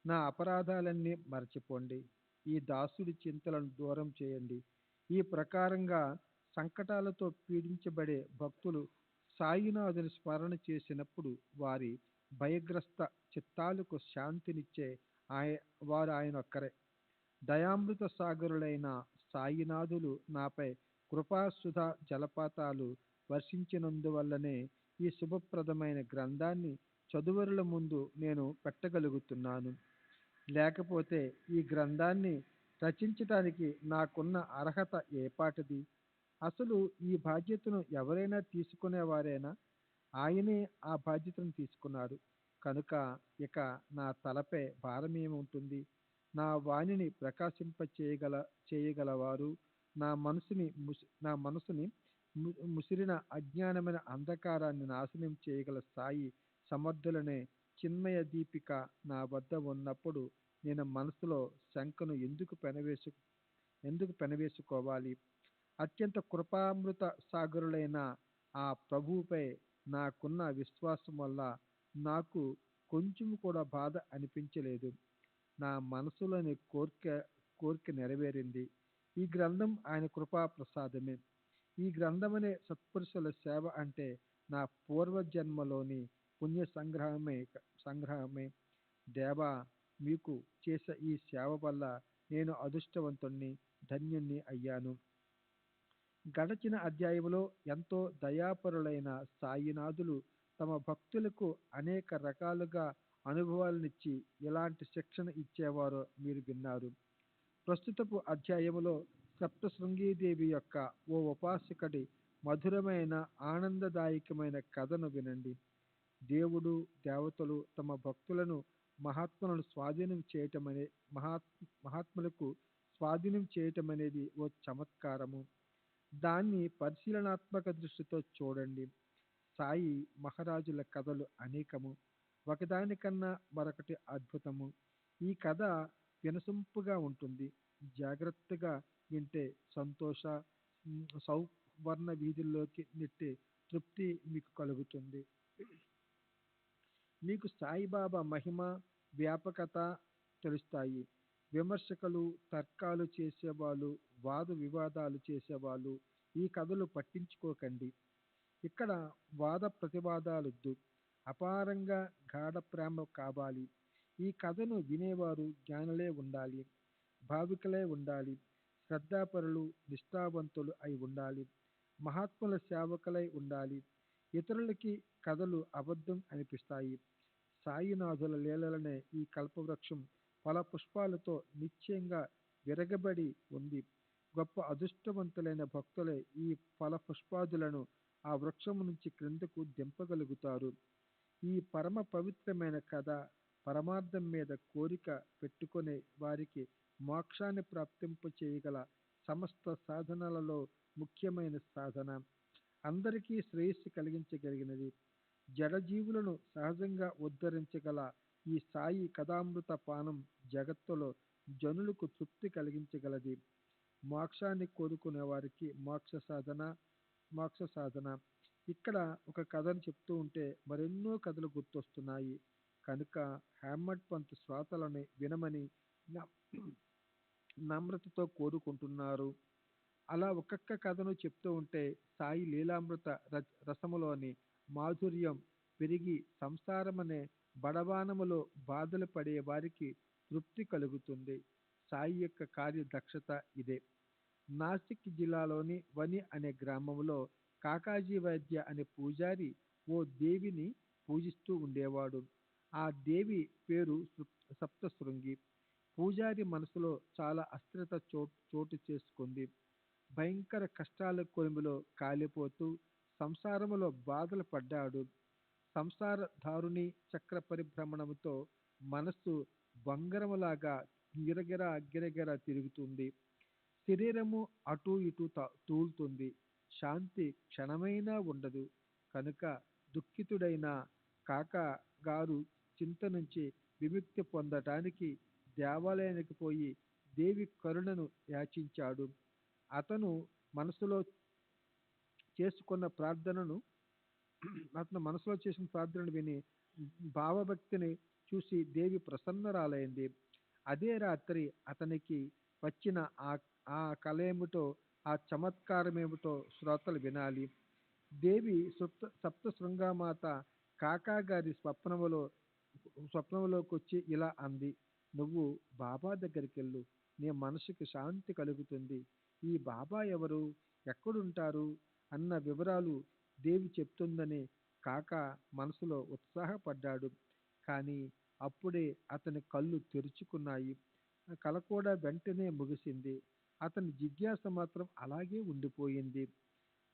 నా అపరాధాలన్నీ మరచిపోండి. ఈ దాసుడి చింతలను దూరం చేయండి. ఈ ప్రకారంగా సంకటాలతో పీడించబడే భక్తులు సాయినాథుని స్మరణ చేసినప్పుడు వారి భయగ్రస్త చిత్తాలకు శాంతినిచ్చే వారు ఆయన ఒక్కరే. దయామృత సాగరులైన సాయినాథులు నాపై కృపాసుధ జలపాతాలు వర్షించినందువల్లనే ఈ శుభప్రదమైన గ్రంథాన్ని చదువరుల ముందు నేను పెట్టగలుగుతున్నాను. లేకపోతే ఈ గ్రంథాన్ని రచించటానికి నాకున్న అర్హత ఏపాటిది? అసలు ఈ బాధ్యతను ఎవరైనా తీసుకునేవారేనా? ఆయనే ఆ బాధ్యతను తీసుకున్నారు. కనుక ఇక నా తలపై భారమేముంటుంది? నా వాణిని చేయగలవారు, నా మనసుని ముసిరిన అజ్ఞానమైన అంధకారాన్ని నాశనం చేయగల సాయి సమర్థులనే చిన్మయ దీపిక నా వద్ద ఉన్నప్పుడు నేను మనసులో శంకను ఎందుకు పెనవేసుకోవాలి? అత్యంత కృపామృత సాగరులైన ఆ ప్రభువుపై నాకున్న విశ్వాసం వల్ల నాకు కొంచెం కూడా బాధ అనిపించలేదు. నా మనసులోని కోరిక నెరవేరింది. ఈ గ్రంథం ఆయన కృపా ప్రసాదమే. ఈ గ్రంథమనే సత్పురుషుల సేవ అంటే నా పూర్వజన్మలోని పుణ్య సంగ్రహమే. దేవా, మీకు చేసే ఈ సేవ వల్ల నేను అదృష్టవంతుణ్ణి, ధన్యుణ్ణి అయ్యాను. గడచిన అధ్యాయంలో ఎంతో దయాపరులైన సాయినాథులు తమ భక్తులకు అనేక రకాలుగా అనుభవాలనిచ్చి ఎలాంటి శిక్షణ ఇచ్చేవారో మీరు విన్నారు. ప్రస్తుతపు అధ్యాయములో సప్తశృంగీదేవి యొక్క ఓ ఉపాసకుడి మధురమైన ఆనందదాయకమైన కథను వినండి. దేవుడు, దేవతలు తమ భక్తులను మహాత్ములను స్వాధీనం చేయటమనే మహాత్ములకు స్వాధీనం చేయటం అనేది ఓ చమత్కారము. దాన్ని పరిశీలనాత్మక దృష్టితో చూడండి. సాయి మహారాజుల కథలు అనేకము, ఒకదానికన్నా మరొకటి అద్భుతము. ఈ కథ వినసొంపుగా ఉంటుంది. జాగ్రత్తగా వింటే సౌవర్ణ వీధుల్లోకి నెట్టే తృప్తి మీకు కలుగుతుంది. మీకు సాయిబాబా మహిమ, వ్యాపకత తెలుస్తాయి. విమర్శకులు, తర్కాలు చేసేవాళ్ళు, వాద వివాదాలు చేసేవాళ్ళు ఈ కథలు పట్టించుకోకండి. ఇక్కడ వాద ప్రతివాదాలొద్దు. అపారంగా గాఢ ప్రేమ కావాలి. ఈ కథను వినేవారు జ్ఞానులే ఉండాలి, భావికులై ఉండాలి, శ్రద్ధాపరులు, నిష్ఠావంతులు అయి ఉండాలి, మహాత్ముల సేవకులై ఉండాలి. ఇతరులకి కథలు అబద్ధం అనిపిస్తాయి. సాయినాథుల లీలలనే ఈ కల్పవృక్షం ఫల పుష్పాలతో నిశ్చయంగా విరగబడి ఉంది. గొప్ప అదృష్టవంతులైన భక్తులే ఈ ఫల పుష్పాదులను ఆ వృక్షం నుంచి క్రిందకు దింపగలుగుతారు. ఈ పరమ పవిత్రమైన కథ పరమార్థం మీద కోరిక పెట్టుకునే వారికి మోక్షాన్ని ప్రాప్తింప చేయగల సమస్త సాధనలలో ముఖ్యమైన సాధన. అందరికీ శ్రేయస్సు కలిగించగలిగినది. జడజీవులను సహజంగా ఉద్ధరించగల ఈ సాయి కథామృత పానం జగత్తులో జనులకు తృప్తి కలిగించగలది. మోక్షాన్ని కోరుకునే వారికి మోక్ష సాధన. ఇక్కడ ఒక కథను చెప్తూ ఉంటే మరెన్నో కథలు గుర్తొస్తున్నాయి. కనుక హేమడ్ పంత్ శ్రోతలని వినమని నమ్రతతో కోరుకుంటున్నారు. అలా ఒక్కొక్క కథను చెప్తూ ఉంటే సాయి లీలామృత రసములోని మాధుర్యం పెరిగి సంసారమనే బడబానములో బాధలు పడే వారికి తృప్తి కలుగుతుంది. సాయి యొక్క కార్యదక్షత ఇదే. నాసిక్ జిల్లాలోని వని అనే గ్రామంలో కాకాజీ వైద్య అనే పూజారి ఓ దేవిని పూజిస్తూ ఉండేవాడు. ఆ దేవి పేరు సప్తశృంగి. పూజారి మనసులో చాలా అస్థిరత చోటు చేసుకుంది. భయంకర కష్టాల కొలిమిలో కాలిపోతూ సంసారములో బాధలు పడ్డాడు. సంసార దారుణి చక్ర పరిభ్రమణంతో మనస్సు బంగారములాగా గిరగిరా తిరుగుతుంది. శరీరము అటూ ఇటూ తూలుతుంది. శాంతి క్షణమైనా ఉండదు. కనుక దుఃఖితుడైన కాకా గారు చింత నుంచి విముక్తి పొందటానికి దేవాలయానికి పోయి దేవి కరుణను యాచించాడు. అతను మనసులో చేసుకున్న ప్రార్థనను విని భావభక్తిని చూసి దేవి ప్రసన్నరాలైంది. అదే రాత్రి అతనికి వచ్చిన ఆ కళ ఏమిటో, ఆ చమత్కారమేమిటో శ్రోతలు వినాలి. దేవి సప్తశృంగమాత కాకా గారి స్వప్నంలోకి వచ్చి ఇలా అంది, నువ్వు బాబా దగ్గరికి వెళ్ళు, నీ మనసుకి శాంతి కలుగుతుంది. ఈ బాబా ఎవరు, ఎక్కడుంటారు అన్న వివరాలు దేవి చెప్తుందని కాకా మనసులో ఉత్సాహపడ్డాడు. కానీ అప్పుడే అతని కళ్ళు తెరుచుకున్నాయి. కల కూడా వెంటనే ముగిసింది. అతని జిజ్ఞాస మాత్రం అలాగే ఉండిపోయింది.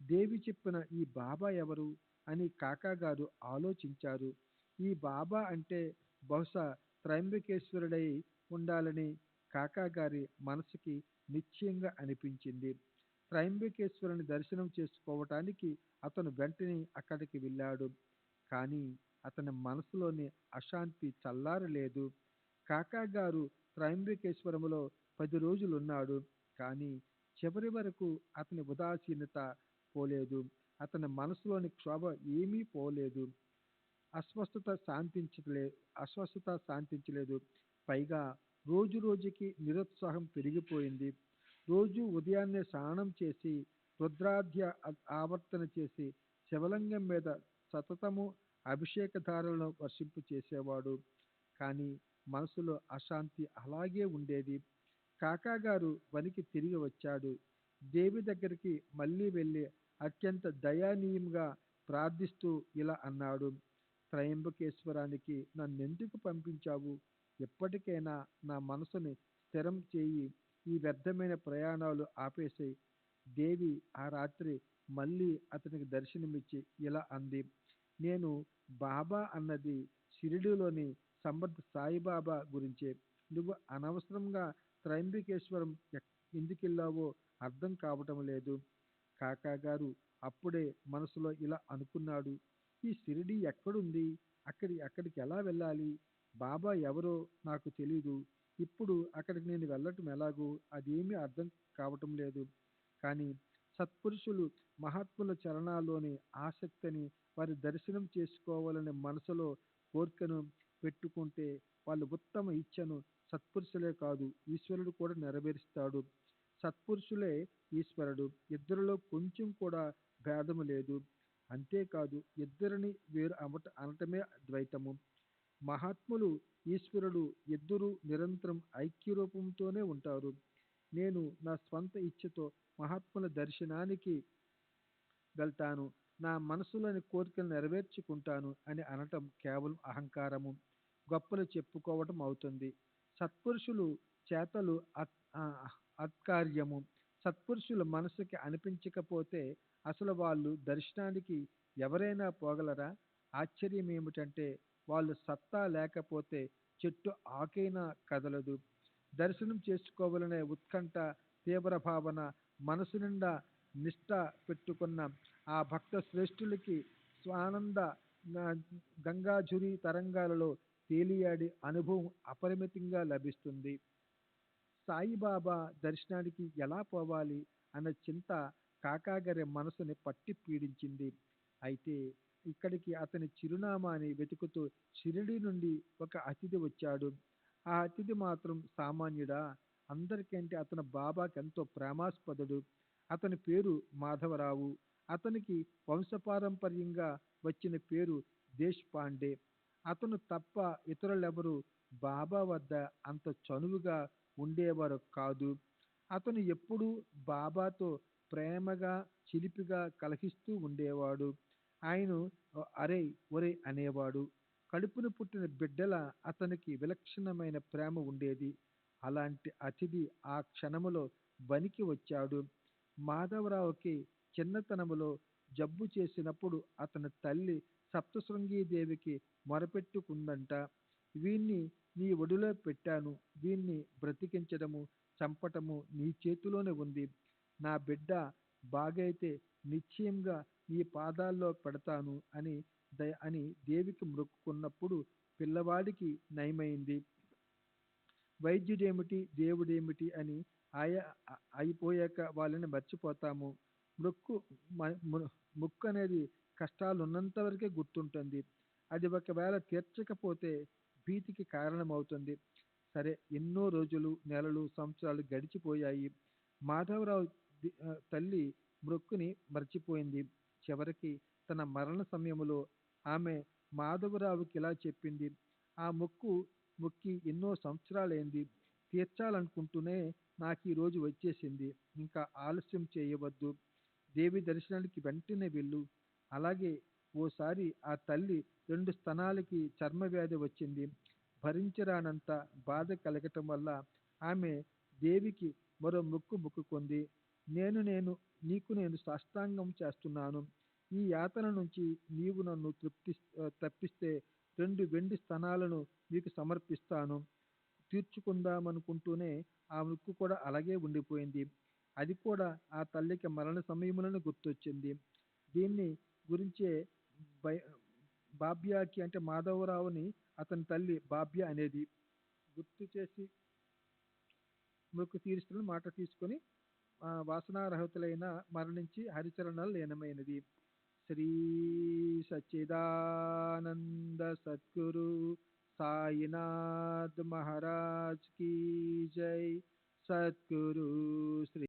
దేవి చెప్పిన ఈ బాబా ఎవరు అని కాకాగారు ఆలోచించారు. ఈ బాబా అంటే బహుశా త్రయంబకేశ్వరుడై ఉండాలని కాకాగారి మనసుకి నిశ్చయంగా అనిపించింది. త్రయంబకేశ్వరుని దర్శనం చేసుకోవటానికి అతను వెంటనే అక్కడికి వెళ్ళాడు. కానీ అతని మనసులోని అశాంతి చల్లారలేదు. కాకాగారు త్రయంబకేశ్వరములో 10 రోజులున్నాడు. కానీ చివరి వరకు అతని ఉదాసీనత పోలేదు. అతని మనసులోని క్షోభ ఏమీ పోలేదు. అస్వస్థత శాంతించలే శాంతించలేదు. పైగా రోజు రోజుకి నిరుత్సాహం పెరిగిపోయింది. రోజు ఉదయాన్నే స్నానం చేసి రుద్రాధ్య ఆవర్తన చేసి శివలింగం మీద సతతము అభిషేక ధారలను వర్షింపు చేసేవాడు. కానీ మనసులో అశాంతి అలాగే ఉండేది. కాకాగారు వనికి తిరిగి వచ్చాడు. దేవి దగ్గరికి మళ్ళీ వెళ్ళి అత్యంత దయానీయంగా ప్రార్థిస్తూ ఇలా అన్నాడు: త్రయంబకేశ్వరానికి నన్నెందుకు పంపించావు? ఎప్పటికైనా నా మనసుని స్థిరం చేయి. ఈ వ్యర్థమైన ప్రయాణాలు ఆపేసేయ్. దేవి ఆ రాత్రి మళ్ళీ అతనికి దర్శనమిచ్చి ఇలా అంది: నేను బాబా అన్నది షిరిడీలోని సమర్థ సాయిబాబా గురించే. నువ్వు అనవసరంగా త్రయంబకేశ్వరం ఎందుకెళ్ళావో అర్థం కావటం లేదు. కాకాగారు అప్పుడే మనసులో ఇలా అనుకున్నాడు: ఈ షిరిడీ ఎక్కడుంది? అక్కడికి ఎలా వెళ్ళాలి? బాబా ఎవరో నాకు తెలీదు. ఇప్పుడు అక్కడికి నేను వెళ్ళటం ఎలాగో అదేమీ అర్థం కావటం లేదు. కానీ సత్పురుషులు మహాత్ముల చరణాల్లోని ఆసక్తిని, వారి దర్శనం చేసుకోవాలనే మనసులో కోరికను పెట్టుకుంటే వాళ్ళ ఉత్తమ ఇచ్ఛను సత్పురుషులే కాదు ఈశ్వరుడు కూడా నెరవేరుస్తాడు. సత్పురుషులే ఈశ్వరుడు. ఇద్దరిలో కొంచెం కూడా భేదము లేదు. అంతేకాదు ఇద్దరిని వేరు అనటమే ద్వైతము. మహాత్ములు ఈశ్వరుడు ఇద్దరూ నిరంతరం ఐక్యరూపంతోనే ఉంటారు. నేను నా స్వంత ఇచ్ఛతో మహాత్ముల దర్శనానికి వెళ్తాను, నా మనసులోని కోరికలు నెరవేర్చుకుంటాను అని అనటం కేవలం అహంకారము, గొప్పలు చెప్పుకోవటం అవుతుంది. సత్పురుషులు చేతలు అత్కార్యము. సత్పురుషుల మనసుకి అనిపించకపోతే అసలు వాళ్ళు దర్శనానికి ఎవరైనా పోగలరా? ఆశ్చర్యం ఏమిటంటే వాళ్ళు సత్తా లేకపోతే చెట్టు ఆకైనా కదలదు. దర్శనం చేసుకోవాలనే ఉత్కంఠ, తీవ్ర భావన, మనసు నిండా నిష్ఠ పెట్టుకున్న ఆ భక్త శ్రేష్ఠులకి స్వానంద గంగాజురి తరంగాలలో తేలియాడి అనుభవం అపరిమితంగా లభిస్తుంది. సాయిబాబా దర్శనానికి ఎలా పోవాలి అన్న చింత కాకాగారి మనసుని పట్టి పీడించింది. అయితే ఇక్కడికి అతని చిరునామాని వెతుకుతూ షిరిడీ నుండి ఒక అతిథి వచ్చాడు. ఆ అతిథి మాత్రం సామాన్యుడా? అందరికంటే అతను బాబాకి ఎంతో ప్రేమాస్పదుడు. అతని పేరు మాధవరావు. అతనికి వంశపారంపర్యంగా వచ్చిన పేరు దేశ్పాండే. అతను తప్ప ఇతరులెవరూ బాబా వద్ద అంత చనువుగా ఉండేవారు కాదు. అతను ఎప్పుడూ బాబాతో ప్రేమగా చిలిపిగా కలహిస్తూ ఉండేవాడు. ఆయన అరే ఒరే అనేవాడు. కడుపున పుట్టిన బిడ్డల అతనికి విలక్షణమైన ప్రేమ ఉండేది. అలాంటి అతిథి ఆ క్షణములో వనికి వచ్చాడు. మాధవరావుకి చిన్నతనములో జబ్బు చేసినప్పుడు అతని తల్లి సప్తశృంగీదేవికి మొరపెట్టుకుందంట: వీణ్ణి నీ ఒడిలో పెట్టాను, వీణ్ణి బ్రతికించడము చంపటము నీ చేతిలోనే ఉంది. నా బిడ్డ బాగైతే నిశ్చయంగా నీ పాదాల్లో పెడతాను అని దేవికి మొక్కుకున్నప్పుడు పిల్లవాడికి నయమైంది. వైద్యుడేమిటి దేవుడేమిటి అని అయిపోయాక వాళ్ళని మర్చిపోతాము. మొక్కు అనేది కష్టాలు ఉన్నంత వరకే గుర్తుంటుంది. అది ఒకవేళ తీర్చకపోతే భీతికి కారణమవుతుంది. సరే, ఎన్నో రోజులు, నెలలు, సంవత్సరాలు గడిచిపోయాయి. మాధవరావు తల్లి మొక్కుని మర్చిపోయింది. చివరికి తన మరణ సమయంలో ఆమె మాధవరావుకి ఇలా చెప్పింది: ఆ మొక్కి ఎన్నో సంవత్సరాలైంది. తీర్చాలనుకుంటూనే నాకు ఈ రోజు వచ్చేసింది. ఇంకా ఆలస్యం చేయవద్దు. దేవి దర్శనానికి వెంటనే వెళ్ళు. అలాగే ఓసారి ఆ తల్లి 2 స్తనాలకి చర్మవ్యాధి వచ్చింది. భరించరానంత బాధ కలగటం వల్ల ఆమె దేవికి మరో మొక్కుకుంది. నేను నేను సాష్టాంగం చేస్తున్నాను. ఈ యాతన నుంచి నీవు నన్ను తప్పిస్తే 2 వెండి స్తనాలను నీకు సమర్పిస్తాను. తీర్చుకుందామనుకుంటూనే ఆ మొక్కు కూడా అలాగే ఉండిపోయింది. అది కూడా ఆ తల్లికి మరణ సమయములను గుర్తొచ్చింది. దీన్ని గురించే బై బాబ్యాకి అంటే మాధవరావుని అతని తల్లి బాబ్య అనేది గుర్తు చేసి మొక్కు తీరుస్తున్న మాట తీసుకొని వాసనారహితులైన మరణించి హరిచరణాలు లీనమైనది. శ్రీ సచ్చిదానంద సద్గురు సాయినాథ్ మహారాజ్ की जय. सद्गुरु श्री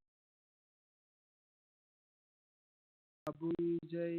बाबू की जय.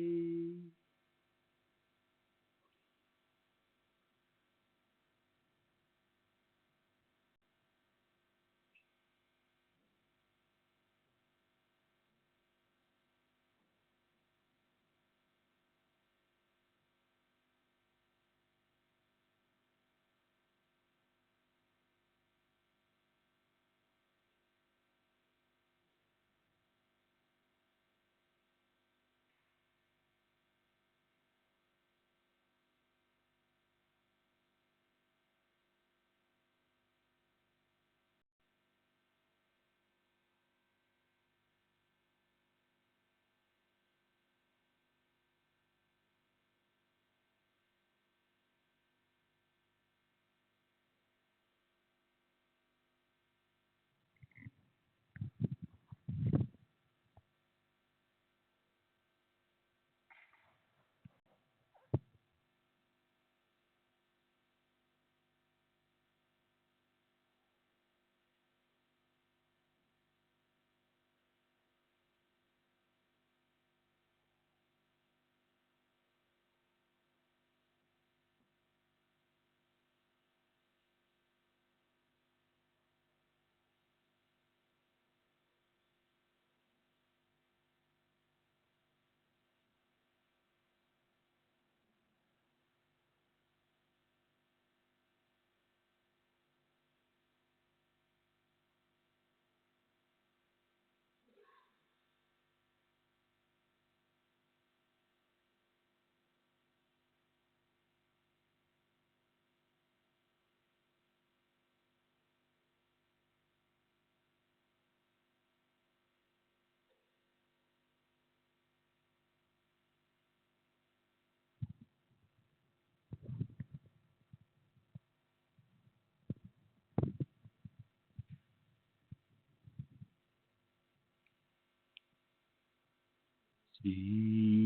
श्री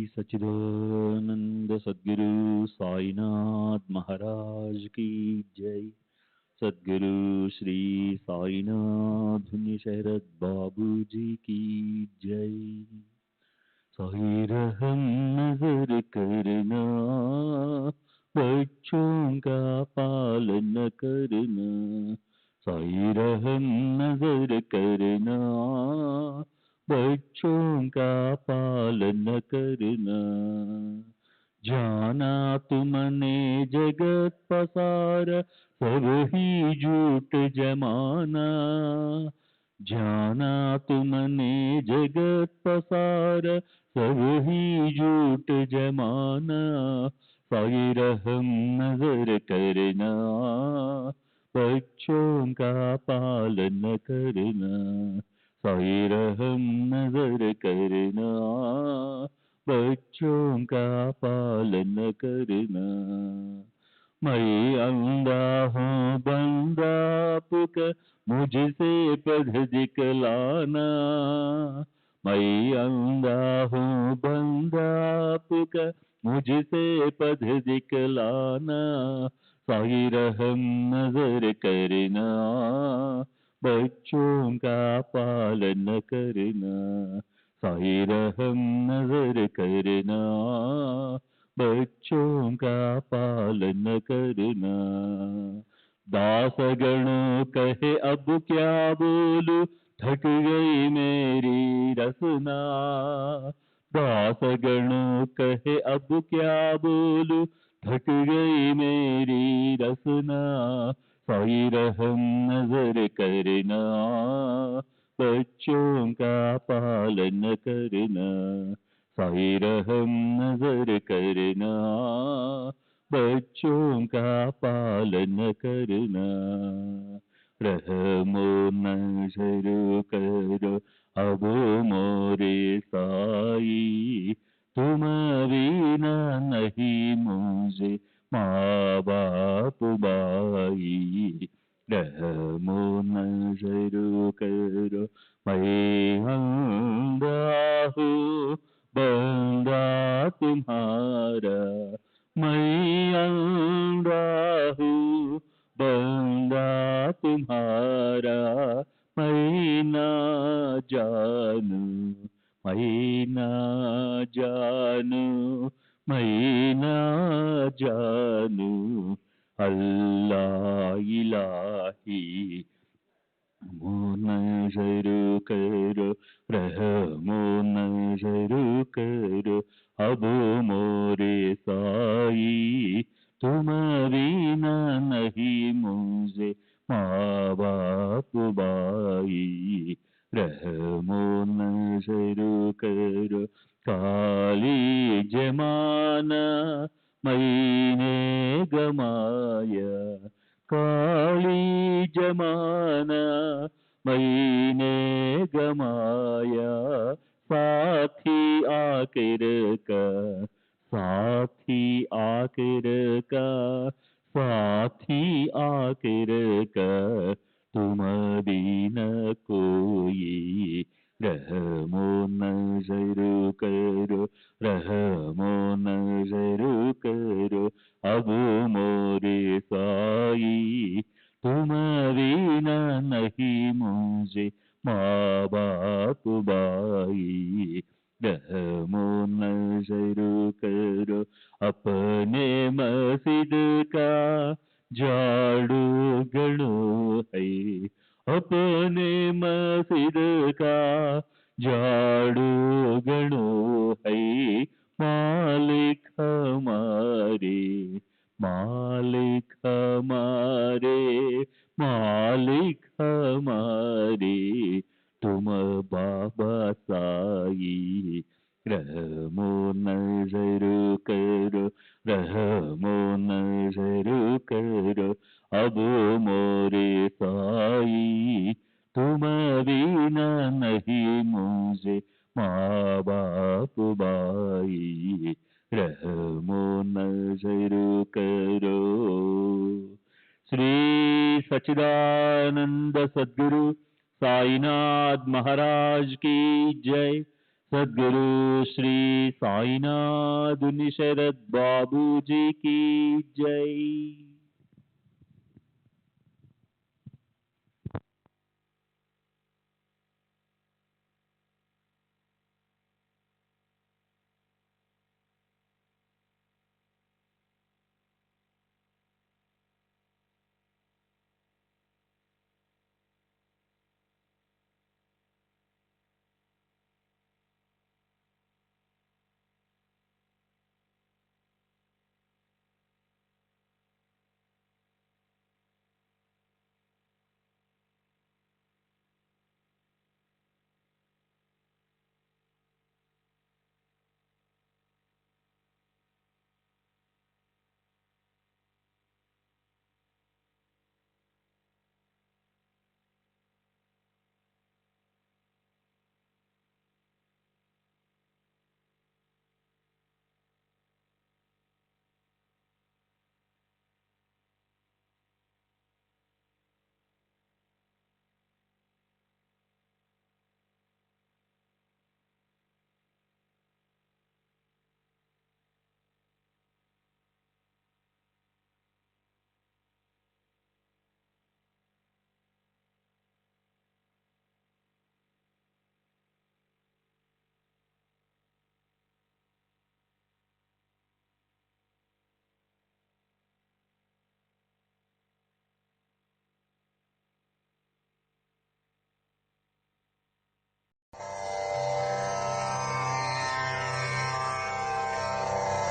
सच्चिदानंद सद्गुरु साईनाथ महाराज की जय. सद्गुरु श्री साईनाथ शरद बाबू जी की जय. साई रहम नजर करना, बच्चों का पालन करना. साई रहम नजर करना, बच्चों का पालन करना. जाना तुमने जगत पसार, सब ही झूठ जमाना. जाना तुमने जगत पसार, सब ही झूठ जमाना. साई रहम नजर करना, बच्चों का पालन करना. साई रहम नजर करना, बच्चों का पालन करना. मैं अंधा हूँ बंदा पुकार, मुझसे पढ़ दिखलाना. मैं अंधा हूँ बंदा पुकार, मुझसे पढ़ दिखलाना. साई रहम नजर करना, बच्चों का पालन करना. साई रहम नजर करना, बच्चों का पालन करना. दासगणों कहे अब क्या बोलूं, थक गई मेरी रसना. दासगणों कहे अब क्या बोलूं, थक गई मेरी रसना. साई रहम नजर करना, बच्चों का पालन करना, साई रहम नजर करना, बच्चों का पालन करना, रहमो नजर करो अब मोरे साई, तुम बिना नहीं मुझे माँ बाप भाई, रहमो नजर करो मैं अंधा हूँ बंदा तुम्हारा, मैं अंधा हूँ बंदा तुम्हारा, मैं ना जानू मैं ना जानू मैं ना जानू अल्लाह इलाही, नजर करो रहमो नजर करो अब मोरे साई, तुम बिना नहीं मुझे माँ बाप भाई, रहमो नजर करो काली जमाना मैंने गमाया, काली जमाना मैंने गमाया, साथी आखिर का साथी आखिर का साथी आखिर का, तुम बिना कोई, रहमो नजर करो रहमो नजर करो अब मोरे साई, तुम बिना नहीं मुझे माँ बाप भाई, रहमो नजर करो अपने मस्जिद का झाड़ू गणो है, अपने मस्जिद का झाड़ू गणो है, मालिक हमारे मालिक हमारे मालिक हमारे, तुम बाबा साई, रहमो नजर करो रहमो नजर करो अब मोरे साई, तुम बिना नहीं मुझे माँ बाप भाई, रहमो नजर करो। श्री सच्चिदानंद सद्गुरु साईनाथ महाराज की जय। सद्गुरु श्री साईनाथ निशरद बाबू जी की जय।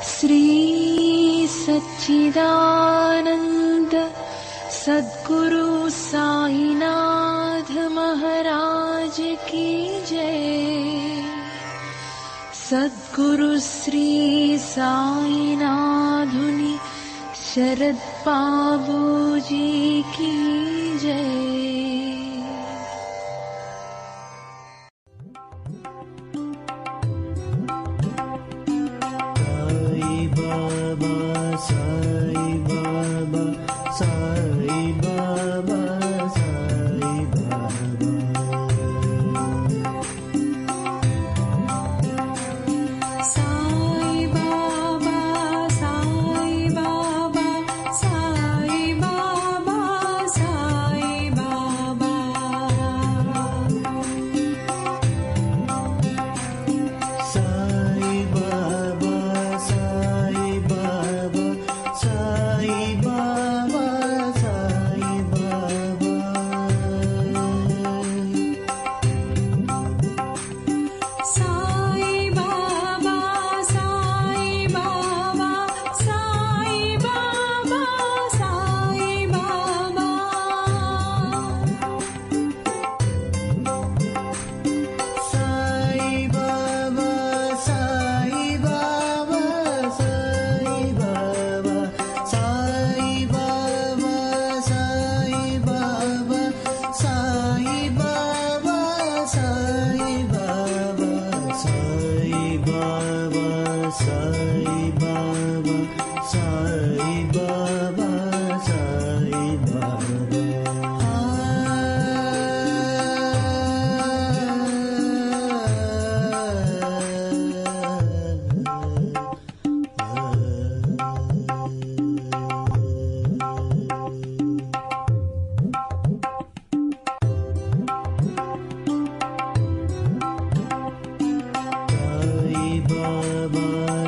श्री सच्चिदानंद सद्गुरु साईनाथ महाराज सद्गुरु श्री साईनाथुनि शरद बाबूजी की जय।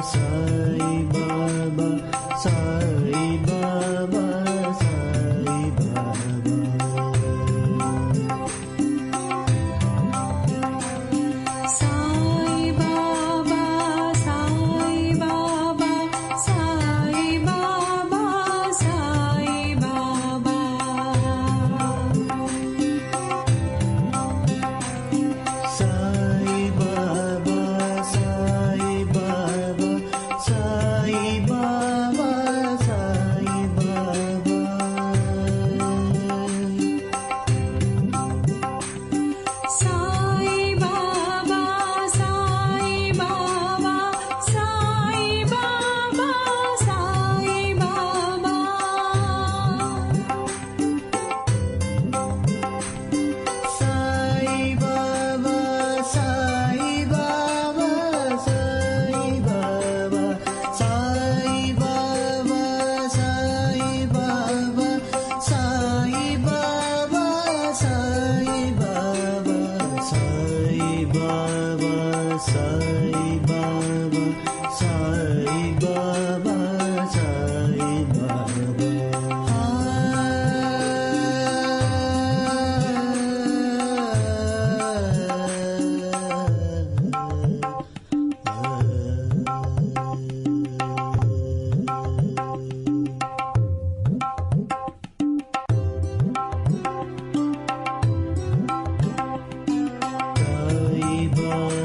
Sai Baba,